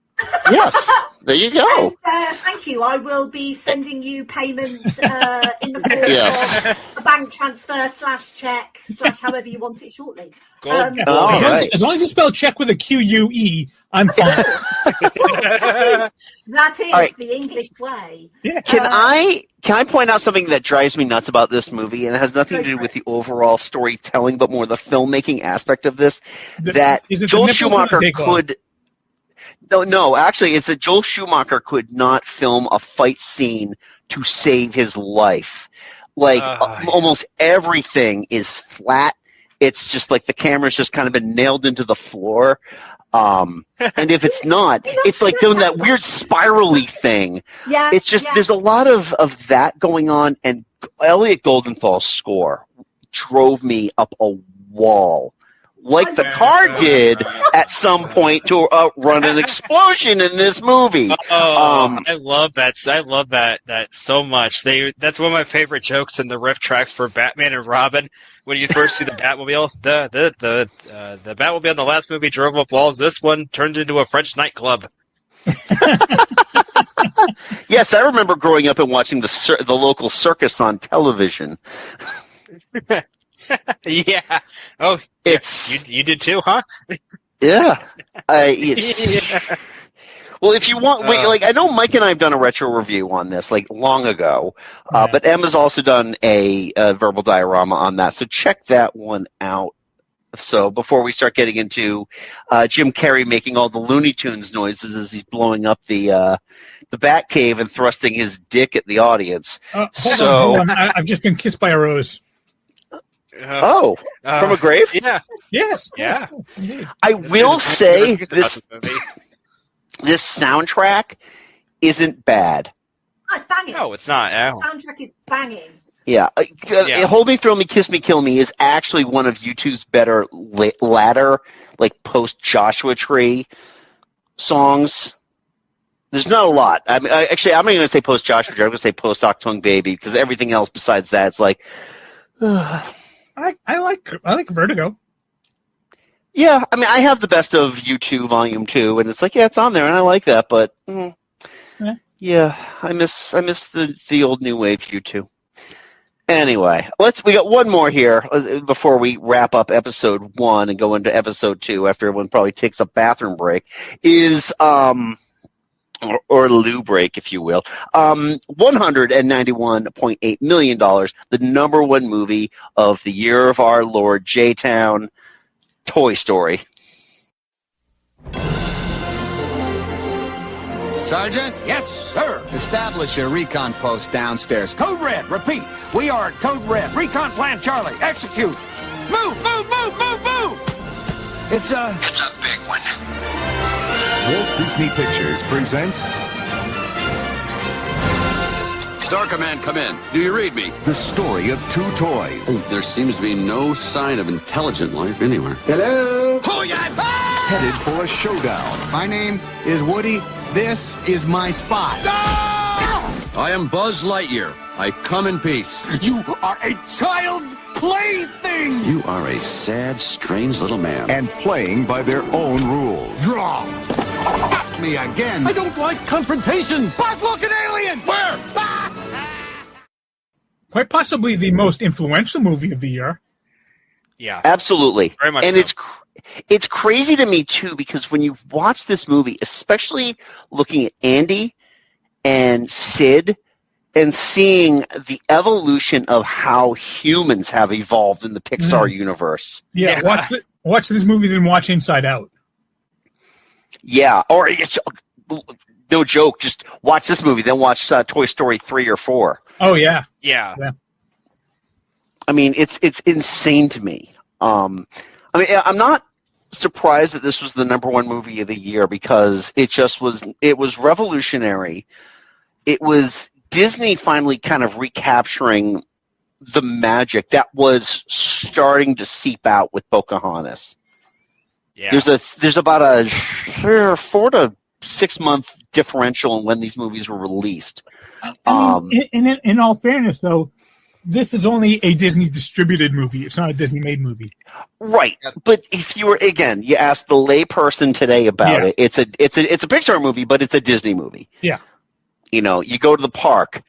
[SPEAKER 4] Yes, there you go.
[SPEAKER 6] And, thank you. I will be sending you payments in the form of a bank transfer / check / however you want it shortly.
[SPEAKER 5] As long as you spell check with a QUE, I'm fine.
[SPEAKER 6] That is the English way.
[SPEAKER 5] Yeah.
[SPEAKER 4] Can I point out something that drives me nuts about this movie, and it has nothing to do with the overall storytelling, but more the filmmaking aspect of this? That Joel Schumacher could. No, actually, it's that Joel Schumacher could not film a fight scene to save his life. Like, almost everything is flat. It's just like the camera's just kind of been nailed into the floor. And if it's not, it's like doing that weird spirally thing.
[SPEAKER 6] Yeah,
[SPEAKER 4] it's just, there's a lot of that going on, and Elliot Goldenthal's score drove me up a wall. Like the car did at some point to run an explosion in this movie.
[SPEAKER 7] I love that. I love that so much. That's one of my favorite jokes in the riff tracks for Batman and Robin. When you first see the Batmobile, the Batmobile in the last movie drove up walls. This one turned into a French nightclub.
[SPEAKER 4] Yes, I remember growing up and watching the local circus on television.
[SPEAKER 7] Yeah. Oh, you did too, huh?
[SPEAKER 4] Yeah. Yeah. Well, if you want, I know Mike and I have done a retro review on this, long ago, but Emma's also done a verbal diorama on that, so check that one out. So before we start getting into Jim Carrey making all the Looney Tunes noises as he's blowing up the Batcave and thrusting his dick at the audience.
[SPEAKER 5] Hold on. I've just been kissed by a rose.
[SPEAKER 4] From a grave?
[SPEAKER 7] Yeah.
[SPEAKER 5] Yes.
[SPEAKER 7] Yeah.
[SPEAKER 4] I will say this soundtrack isn't bad.
[SPEAKER 6] Oh, it's banging.
[SPEAKER 7] No, it's not.
[SPEAKER 6] The soundtrack is banging.
[SPEAKER 4] Yeah. Hold Me, Thrill Me, Kiss Me, Kill Me is actually one of U2's better latter, post-Joshua Tree songs. There's not a lot. I'm not going to say post-Joshua Tree. I'm going to say post-Octung Baby, because everything else besides that, it's like...
[SPEAKER 5] I like Vertigo.
[SPEAKER 4] Yeah, I have the best of U2 Volume 2, and it's like, it's on there, and I like that, but I miss the old new wave U2. Anyway, we got one more here before we wrap up episode 1 and go into episode 2 after everyone probably takes a bathroom break. Is or loo break, if you will. $191.8 million, the number one movie of the year of our Lord, J-Town, Toy Story.
[SPEAKER 2] Sergeant?
[SPEAKER 19] Yes, sir.
[SPEAKER 2] Establish a recon post downstairs.
[SPEAKER 19] Code Red, repeat. We are at Code Red. Recon Plan Charlie, execute. Move, move, move, move, move! It's a
[SPEAKER 8] big one.
[SPEAKER 14] Walt Disney Pictures presents
[SPEAKER 2] Star Command, come in. Do you read me?
[SPEAKER 14] The story of two toys.
[SPEAKER 2] There seems to be no sign of intelligent life anywhere.
[SPEAKER 1] Hello?
[SPEAKER 14] Headed for a showdown.
[SPEAKER 17] My name is Woody. This is my spot.
[SPEAKER 2] I am Buzz Lightyear. I come in peace.
[SPEAKER 14] You are a child's plaything!
[SPEAKER 2] You are a sad, strange little man.
[SPEAKER 14] And playing by their own rules.
[SPEAKER 17] Draw. Me again.
[SPEAKER 14] I don't like confrontations!
[SPEAKER 17] Buzz, look, an alien! Where?
[SPEAKER 5] Quite possibly the most influential movie of the year.
[SPEAKER 7] Yeah.
[SPEAKER 4] Absolutely.
[SPEAKER 7] Very much
[SPEAKER 4] and
[SPEAKER 7] so.
[SPEAKER 4] it's crazy to me, too, because when you watch this movie, especially looking at Andy and Sid and seeing the evolution of how humans have evolved in the Pixar universe.
[SPEAKER 5] Yeah, watch this movie, then watch Inside Out.
[SPEAKER 4] Yeah, or no joke, just watch this movie, then watch Toy Story 3 or 4.
[SPEAKER 5] Oh, yeah.
[SPEAKER 7] Yeah.
[SPEAKER 4] I mean, it's insane to me. I mean, I'm not surprised that this was the #1 movie of the year because it was revolutionary. It was Disney finally kind of recapturing the magic that was starting to seep out with Pocahontas.
[SPEAKER 7] Yeah.
[SPEAKER 4] There's about a 4 to 6 month differential in when these movies were released.
[SPEAKER 5] I mean, in all fairness, though, this is only a Disney distributed movie. It's not a Disney made movie.
[SPEAKER 4] Right. But if you ask the layperson today about it, it's a Pixar movie, but it's a Disney movie.
[SPEAKER 5] Yeah.
[SPEAKER 4] You know, you go to the park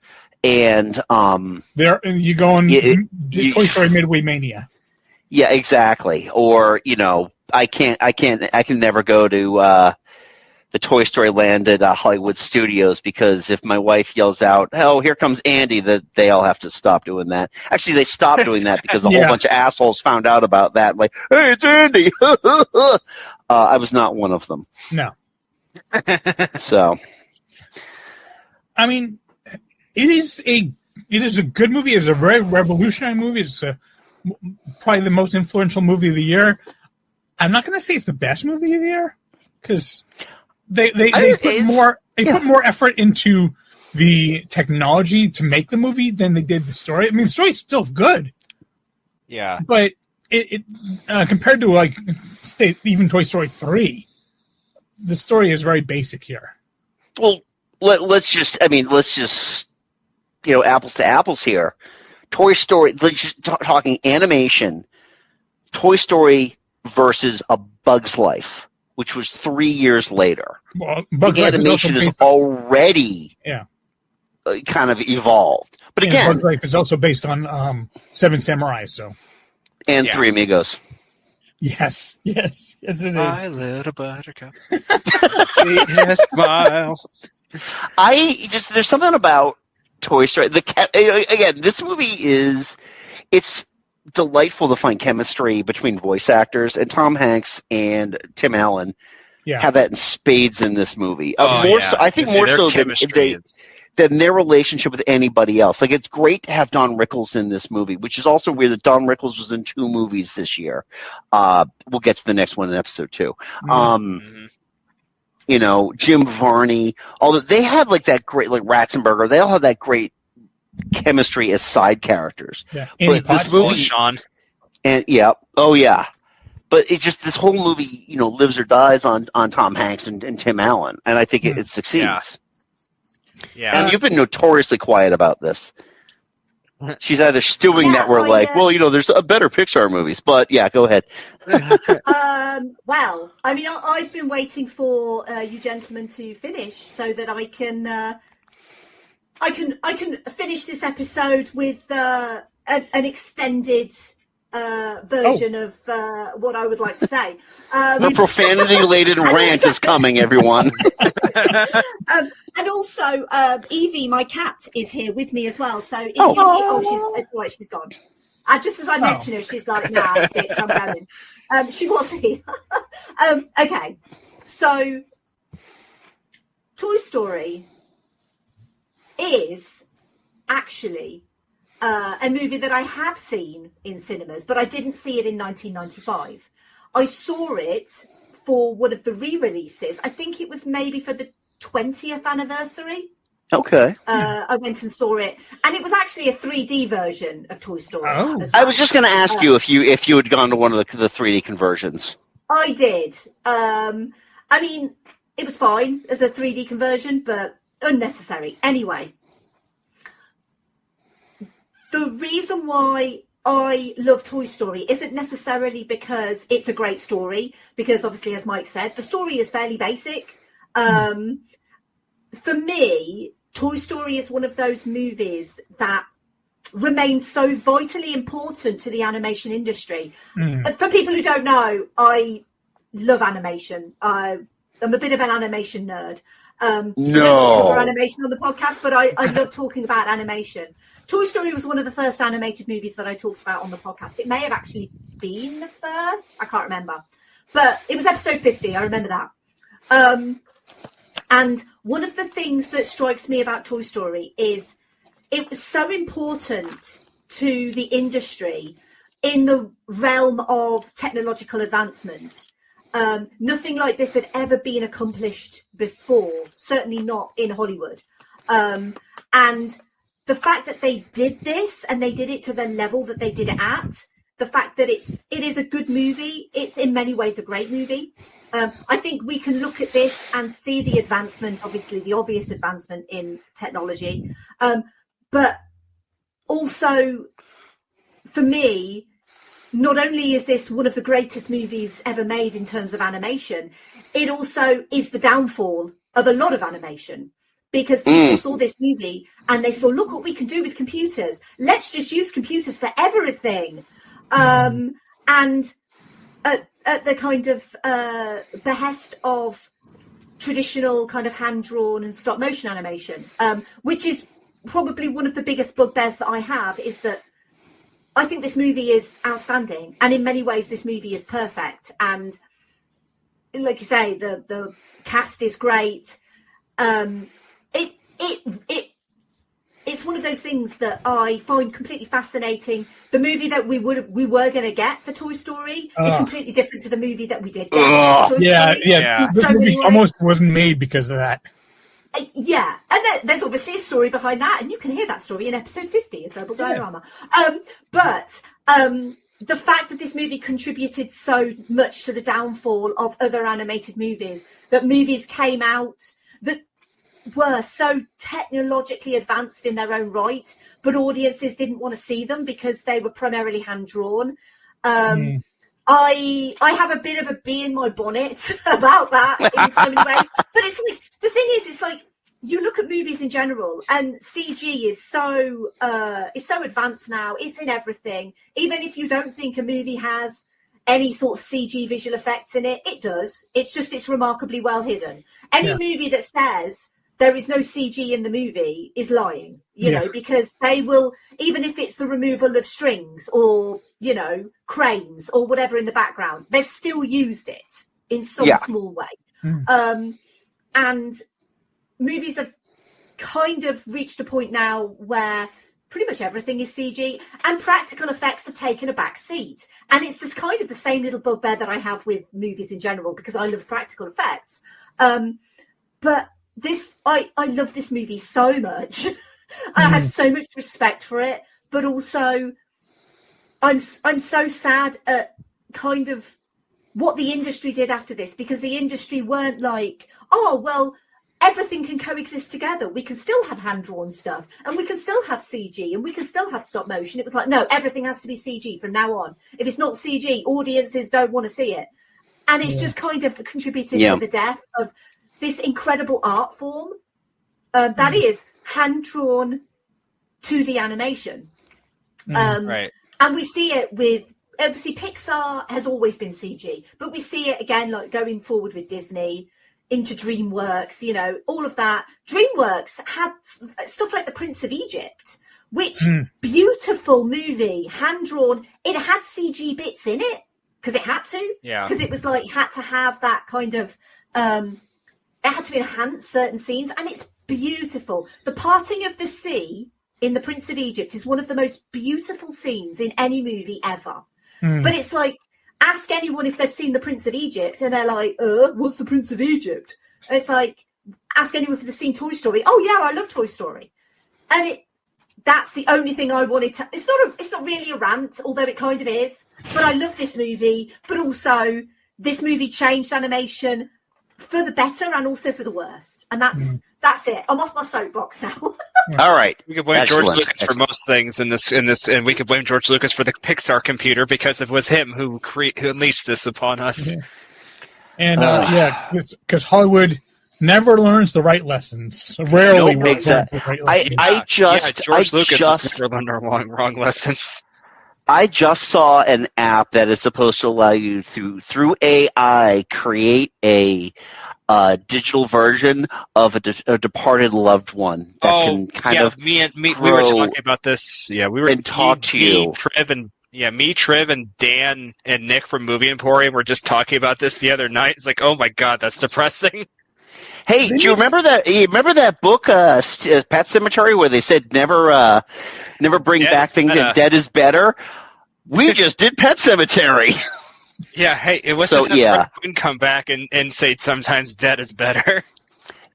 [SPEAKER 4] and
[SPEAKER 5] you go on Toy Story Midway Mania.
[SPEAKER 4] Yeah, exactly. Or, you know, I can never go to the Toy Story Land at Hollywood Studios because if my wife yells out, "Oh, here comes Andy," that they all have to stop doing that. Actually, they stopped doing that because a whole bunch of assholes found out about that. Like, "Hey, it's Andy." I was not one of them.
[SPEAKER 5] No.
[SPEAKER 4] So,
[SPEAKER 5] I mean, it is a good movie. It's a very revolutionary movie. It's probably the most influential movie of the year. I'm not going to say it's the best movie of the year because they put more effort into the technology to make the movie than they did the story. I mean, the story's still good.
[SPEAKER 7] Yeah.
[SPEAKER 5] But it compared to even Toy Story 3, the story is very basic here.
[SPEAKER 4] Well, let's just apples to apples here. Toy Story, just talking animation, Toy Story versus A Bug's Life, which was 3 years later.
[SPEAKER 5] Well, Bug's
[SPEAKER 4] the
[SPEAKER 5] Life
[SPEAKER 4] animation is already kind of evolved. But again,
[SPEAKER 5] Bug's Life is also based on Seven Samurai, so.
[SPEAKER 4] And Three Amigos.
[SPEAKER 5] Yes, it is.
[SPEAKER 7] My little buttercup, sweetest smile.
[SPEAKER 4] There's something about Toy Story. Again, this movie it's delightful to find chemistry between voice actors, and Tom Hanks and Tim Allen have that in spades in this movie. I think more so than their relationship with anybody else. Like, it's great to have Don Rickles in this movie, which is also weird that Don Rickles was in 2 movies this year. We'll get to the next one in episode 2. Mm-hmm. You know, Jim Varney, they have that great, Ratzenberger, they all have that great chemistry as side characters.
[SPEAKER 5] Yeah.
[SPEAKER 4] But this movie,
[SPEAKER 7] Sean.
[SPEAKER 4] And but it's just this whole movie, lives or dies on Tom Hanks and Tim Allen, and I think it succeeds.
[SPEAKER 7] Yeah.
[SPEAKER 4] And you've been notoriously quiet about this. She's either stewing that we're there's a better Pixar movies, but go ahead.
[SPEAKER 6] Well, I mean, I've been waiting for you gentlemen to finish so that I can finish this episode with an extended version of what I would like to say.
[SPEAKER 4] The profanity-laden rant is coming, everyone.
[SPEAKER 6] And also, Evie, my cat, is here with me as well. So, she's gone. Just as I mentioned her, she's like, "Nah, bitch, I'm going." She was here. Okay, so Toy Story is actually a movie that I have seen in cinemas, but I didn't see it in 1995. I saw it for one of the re-releases. I think it was maybe for the 20th anniversary
[SPEAKER 4] Okay.
[SPEAKER 6] I went and saw it, and it was actually a 3D version of Toy Story.
[SPEAKER 5] Oh.
[SPEAKER 6] As well.
[SPEAKER 4] I was just going to ask you if you had gone to one of the 3D conversions.
[SPEAKER 6] I did. I mean, it was fine as a 3D conversion, but unnecessary. Anyway, the reason why I love Toy Story isn't necessarily because it's a great story, because obviously, as Mike said, the story is fairly basic. For me, Toy Story is one of those movies that remains so vitally important to the animation industry. For people who don't know, I love animation. I'm a bit of an animation nerd.
[SPEAKER 4] No.
[SPEAKER 6] We don't just cover animation on the podcast, but I love talking about animation. Toy Story was one of the first animated movies that I talked about on the podcast. It may have actually been the first. I can't remember. But it was episode 50. I remember that. And one of the things that strikes me about Toy Story is it was so important to the industry in the realm of technological advancement. Nothing like this had ever been accomplished before, certainly not in Hollywood. And the fact that they did this and they did it to the level that they did it at, the fact that it is a good movie, it's in many ways a great movie. I think we can look at this and see the advancement, obviously the obvious advancement in technology. But also, for me, not only is this one of the greatest movies ever made in terms of animation, it also is the downfall of a lot of animation. Because people saw this movie and they saw, look what we can do with computers. Let's just use computers for everything. And at the kind of behest of traditional kind of hand-drawn and stop-motion animation, which is probably one of the biggest bugbears that I have, is that I think this movie is outstanding. And in many ways, this movie is perfect. And like you say, the cast is great. It's one of those things that I find completely fascinating. The movie that we were going to get for Toy Story is completely different to the movie that we did get for Toy Story.
[SPEAKER 5] Yeah. This movie almost wasn't made because of that.
[SPEAKER 6] Yeah, and there's obviously a story behind that, and you can hear that story in episode 50 of Verbal Diorama. But the fact that this movie contributed so much to the downfall of other animated movies, that movies came out that were so technologically advanced in their own right, but audiences didn't want to see them because they were primarily hand-drawn. I have a bit of a bee in my bonnet about that in so many ways. But it's like, the thing is, it's like, you look at movies in general and CG is so advanced now. It's in everything. Even if you don't think a movie has any sort of CG visual effects in it, it does. It's remarkably well hidden. Any movie that says there is no CG in the movie is lying, you know, because they will, even if it's the removal of strings or, you know, cranes or whatever in the background, they've still used it in some small way. And movies have kind of reached a point now where pretty much everything is CG, and practical effects have taken a back seat. And it's this kind of the same little bugbear that I have with movies in general, because I love practical effects. But I love this movie so much. I have so much respect for it, but also I'm so sad at kind of what the industry did after this, because the industry weren't like, oh, well, everything can coexist together. We can still have hand-drawn stuff, and we can still have CG, and we can still have stop motion. It was like, no, everything has to be CG from now on. If it's not CG, audiences don't want to see it. And it's just kind of contributed to the death of this incredible art form that is hand-drawn 2D animation.
[SPEAKER 7] Right.
[SPEAKER 6] And we see it with, obviously Pixar has always been CG, but we see it again, like going forward with Disney, into DreamWorks, you know, all of that. DreamWorks had stuff like The Prince of Egypt, which beautiful movie, hand-drawn. It had CG bits in it because it had to. Yeah. Because it was like, had to have that kind of, it had to enhance certain scenes, and it's beautiful. The parting of the sea in The Prince of Egypt is one of the most beautiful scenes in any movie ever. But it's like, ask anyone if they've seen The Prince of Egypt, and they're like, what's The Prince of Egypt? And it's like, ask anyone if they've seen Toy Story. Oh yeah, I love Toy Story, and that's the only thing I wanted to. It's not really a rant, although it kind of is. But I love this movie. But also, this movie changed animation for the better and also for the worst. And that's it. I'm off my soapbox now.
[SPEAKER 4] All right.
[SPEAKER 7] We could blame George Lucas for most things in this, and we could blame George Lucas for the Pixar computer because it was him who unleashed this upon us.
[SPEAKER 5] Yeah. And because Hollywood never learns the right lessons. Rarely
[SPEAKER 4] Nope, exactly.
[SPEAKER 5] the right lessons.
[SPEAKER 7] George Lucas has never learned our wrong lessons.
[SPEAKER 4] I just saw an app that is supposed to allow you through AI create a digital version of a departed loved one that can kind of
[SPEAKER 7] we were talking about this. Yeah, we were
[SPEAKER 4] and talk to you.
[SPEAKER 7] Triv, and Dan and Nick from Movie Emporium were just talking about this the other night. It's like, oh my god, that's depressing.
[SPEAKER 4] Hey, do you remember that? You remember that book, Pet Cemetery, where they said never bring back things that dead is better? We just did Pet Cemetery.
[SPEAKER 7] Yeah, hey, it was just have come back and say sometimes dead is better.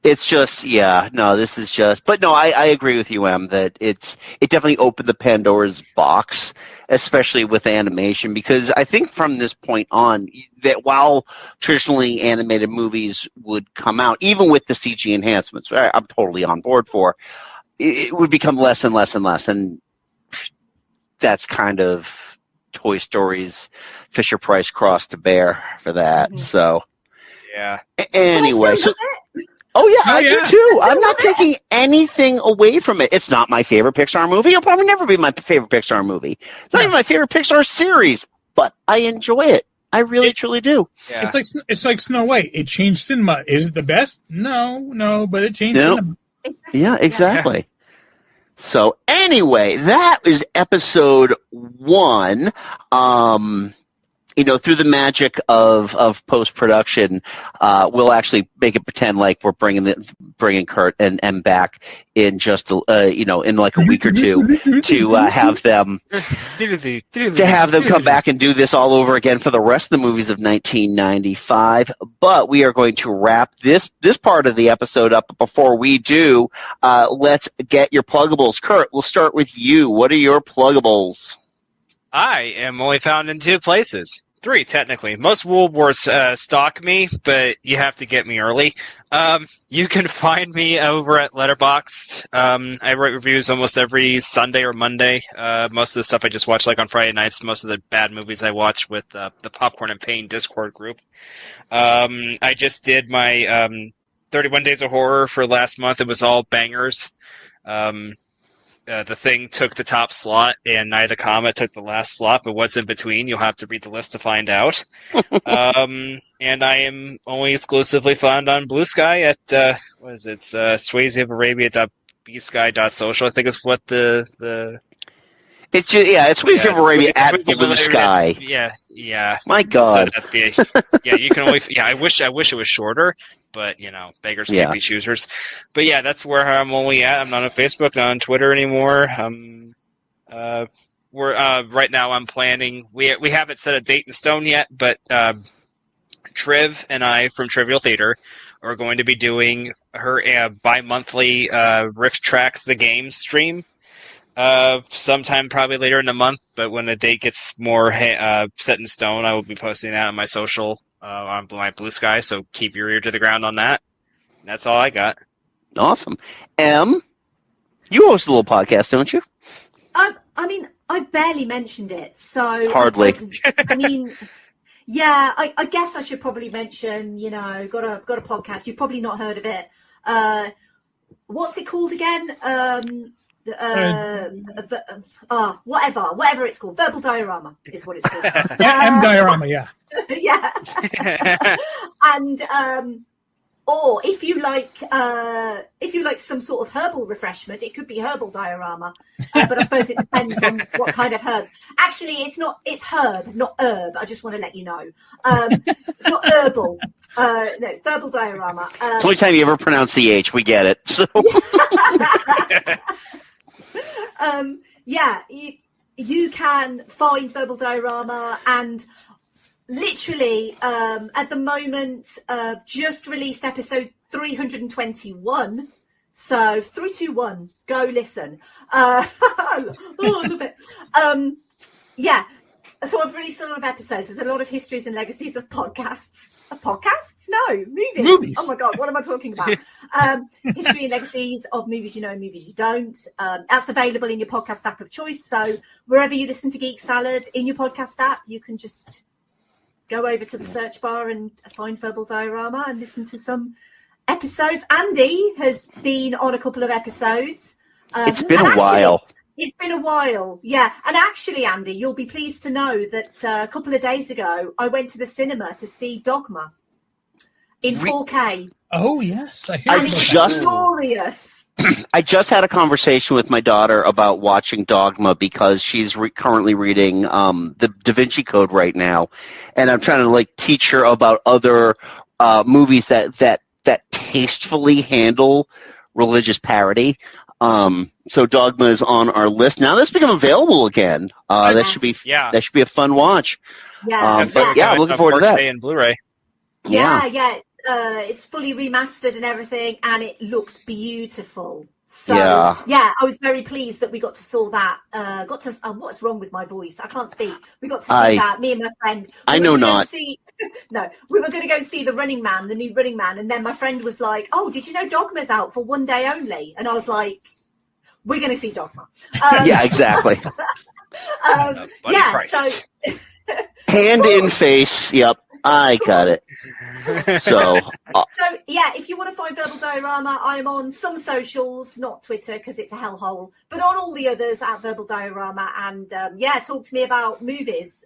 [SPEAKER 4] It's just, this is just, but no, I agree with you, Em, that it definitely opened the Pandora's box, especially with animation, because I think from this point on, that while traditionally animated movies would come out, even with the CG enhancements, I'm totally on board for, it would become less and less and less, and that's kind of Toy Story's Fisher-Price cross to bear for that, so.
[SPEAKER 7] Yeah.
[SPEAKER 4] Anyway, so... I do too. I'm not taking anything away from it. It's not my favorite Pixar movie. It'll probably never be my favorite Pixar movie. It's not even my favorite Pixar series, but I enjoy it. I really, truly do.
[SPEAKER 5] Yeah. It's like Snow White. It changed cinema. Is it the best? No, but it changed cinema.
[SPEAKER 4] Yeah, exactly. So anyway, that is episode 1. Through the magic of post-production, we'll actually make it pretend like we're bringing Kurt and Em back in just in like a week or two to have them come back and do this all over again for the rest of the movies of 1995. But we are going to wrap this part of the episode up. But before we do, let's get your pluggables. Kurt, we'll start with you. What are your pluggables?
[SPEAKER 7] I am only found in 2 places. 3, technically. Most Woolworths stalk me, but you have to get me early. You can find me over at Letterboxed. I write reviews almost every Sunday or Monday. Most of the stuff I just watch like on Friday nights. Most of the bad movies I watch with the Popcorn and Pain Discord group. I just did my 31 Days of Horror for last month. It was all bangers. The Thing took the top slot, and Night of the Comet took the last slot, but what's in between, you'll have to read the list to find out. And I am only exclusively found on Blue Sky at, Swayze of Arabia.bsky.social, I think is what the...
[SPEAKER 4] It's Swayze of Arabia at Blue Sky.
[SPEAKER 7] Yeah.
[SPEAKER 4] My God.
[SPEAKER 7] So you can only... Yeah, I wish it was shorter, but, beggars can't be choosers. But yeah, that's where I'm only at. I'm not on Facebook, not on Twitter anymore. Right now I'm planning... We haven't set a date in stone yet, but Triv and I from Trivial Theater are going to be doing her bi-monthly Rift Tracks the Game stream. Sometime probably later in the month, but when the date gets more set in stone, I will be posting that on my social, on my Blue Sky, so keep your ear to the ground on that. And that's all I got.
[SPEAKER 4] Awesome. Em, you host a little podcast, don't you?
[SPEAKER 6] I mean, I've barely mentioned it, so...
[SPEAKER 4] Hardly.
[SPEAKER 6] I guess I should probably mention, got a podcast. You've probably not heard of it. What's it called again? Whatever it's called. Verbal Diorama is what it's called.
[SPEAKER 5] M Diorama, yeah.
[SPEAKER 6] Yeah. And or if you like some sort of herbal refreshment, it could be Herbal Diorama. But I suppose it depends on what kind of herbs. Actually, it's herb, not herb. I just want to let you know. It's not herbal. No, it's Verbal Diorama.
[SPEAKER 4] It's the only time you ever pronounce the H. We get it. So.
[SPEAKER 6] You can find Verbal Diorama, and literally at the moment just released episode 321. So 321, go listen. I love it. Yeah. So I've released a lot of episodes. There's a lot of histories and legacies of podcasts. Podcasts? No, movies. Oh my God, what am I talking about? History and legacies of movies you know and movies you don't. That's available in your podcast app of choice. So wherever you listen to Geek Salad in your podcast app, you can just go over to the search bar and find Verbal Diorama and listen to some episodes. Andy has been on a couple of episodes.
[SPEAKER 4] It's been a while.
[SPEAKER 6] It's been a while, yeah. And actually, Andy, you'll be pleased to know that a couple of days ago, I went to the cinema to see Dogma in 4K.
[SPEAKER 5] Oh, yes.
[SPEAKER 6] And it's glorious.
[SPEAKER 4] I just had a conversation with my daughter about watching Dogma because she's currently reading the Da Vinci Code right now. And I'm trying to teach her about other movies that tastefully handle religious parody. So Dogma is on our list now. That's become available again. That should be a fun watch.
[SPEAKER 6] Yeah,
[SPEAKER 4] I'm looking forward to that.
[SPEAKER 7] And Blu-ray.
[SPEAKER 6] Yeah. It's fully remastered and everything, and it looks beautiful. So yeah, I was very pleased that we got to saw that. What's wrong with my voice? I can't speak. We got to see that. Me and my friend.
[SPEAKER 4] I know not.
[SPEAKER 6] No, we were going to go see the Running Man, the new Running Man, and then my friend was like, "Oh, did you know Dogma's out for one day only?" And I was like, "We're going to see Dogma."
[SPEAKER 4] Yeah, exactly.
[SPEAKER 6] So
[SPEAKER 4] hand in face. Yep, I got it. So
[SPEAKER 6] yeah, if you want to find Verbal Diorama, I'm on some socials, not Twitter because it's a hellhole, but on all the others at Verbal Diorama, and talk to me about movies.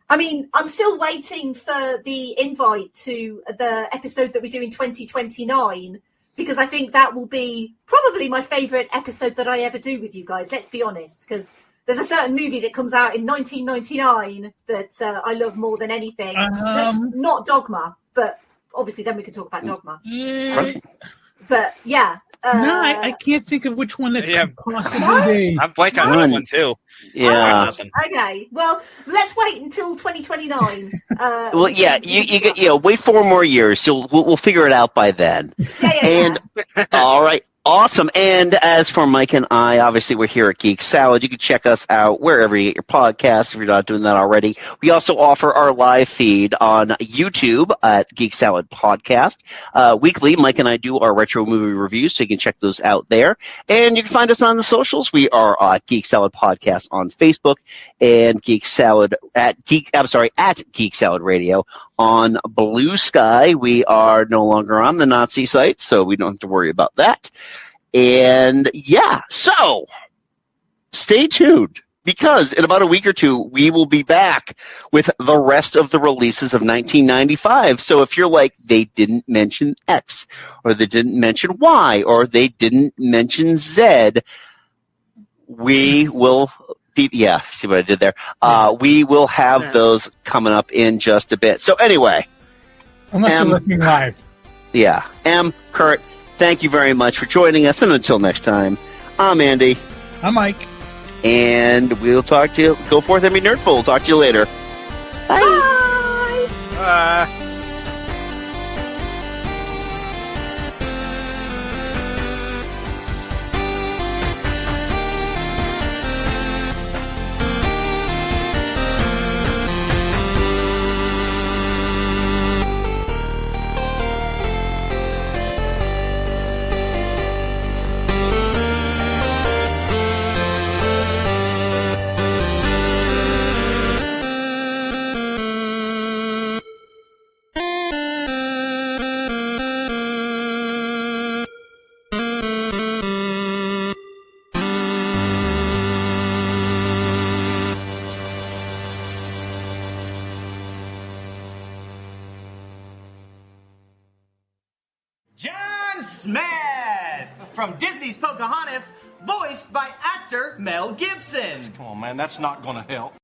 [SPEAKER 6] I mean, I'm still waiting for the invite to the episode that we do in 2029, because I think that will be probably my favourite episode that I ever do with you guys. Let's be honest, because there's a certain movie that comes out in 1999 that I love more than anything. That's not Dogma, but obviously then we can talk about Dogma. But yeah.
[SPEAKER 5] No, I can't think of which one that could possibly be.
[SPEAKER 7] I'm blank on that one too.
[SPEAKER 4] Yeah.
[SPEAKER 6] Okay. Well, let's wait until 2029.
[SPEAKER 4] Well, yeah. You wait 4 more years. We'll figure it out by then. Yeah. All right. Awesome. And as for Mike and I, obviously we're here at Geek Salad. You can check us out wherever you get your podcasts if you're not doing that already. We also offer our live feed on YouTube at Geek Salad Podcast. Weekly, Mike and I do our retro movie reviews, so you can check those out there. And you can find us on the socials. We are Geek Salad Podcast on Facebook and Geek Salad at Geek Salad Radio on Blue Sky. We are no longer on the Nazi site, so we don't have to worry about that. And so stay tuned, because in about a week or two, we will be back with the rest of the releases of 1995. So if you're like, they didn't mention X, or they didn't mention Y, or they didn't mention Z, we will see what I did there? We will have those coming up in just a bit. So anyway.
[SPEAKER 5] Unless you're listening live.
[SPEAKER 4] Yeah. Kurt, thank you very much for joining us, and until next time, I'm Andy.
[SPEAKER 5] I'm Mike.
[SPEAKER 4] And we'll talk to you. Go forth and be nerdful. We'll talk to you later.
[SPEAKER 6] Bye.
[SPEAKER 7] Bye.
[SPEAKER 11] From Disney's Pocahontas, voiced by actor Mel Gibson.
[SPEAKER 12] Come on, man, that's not gonna help.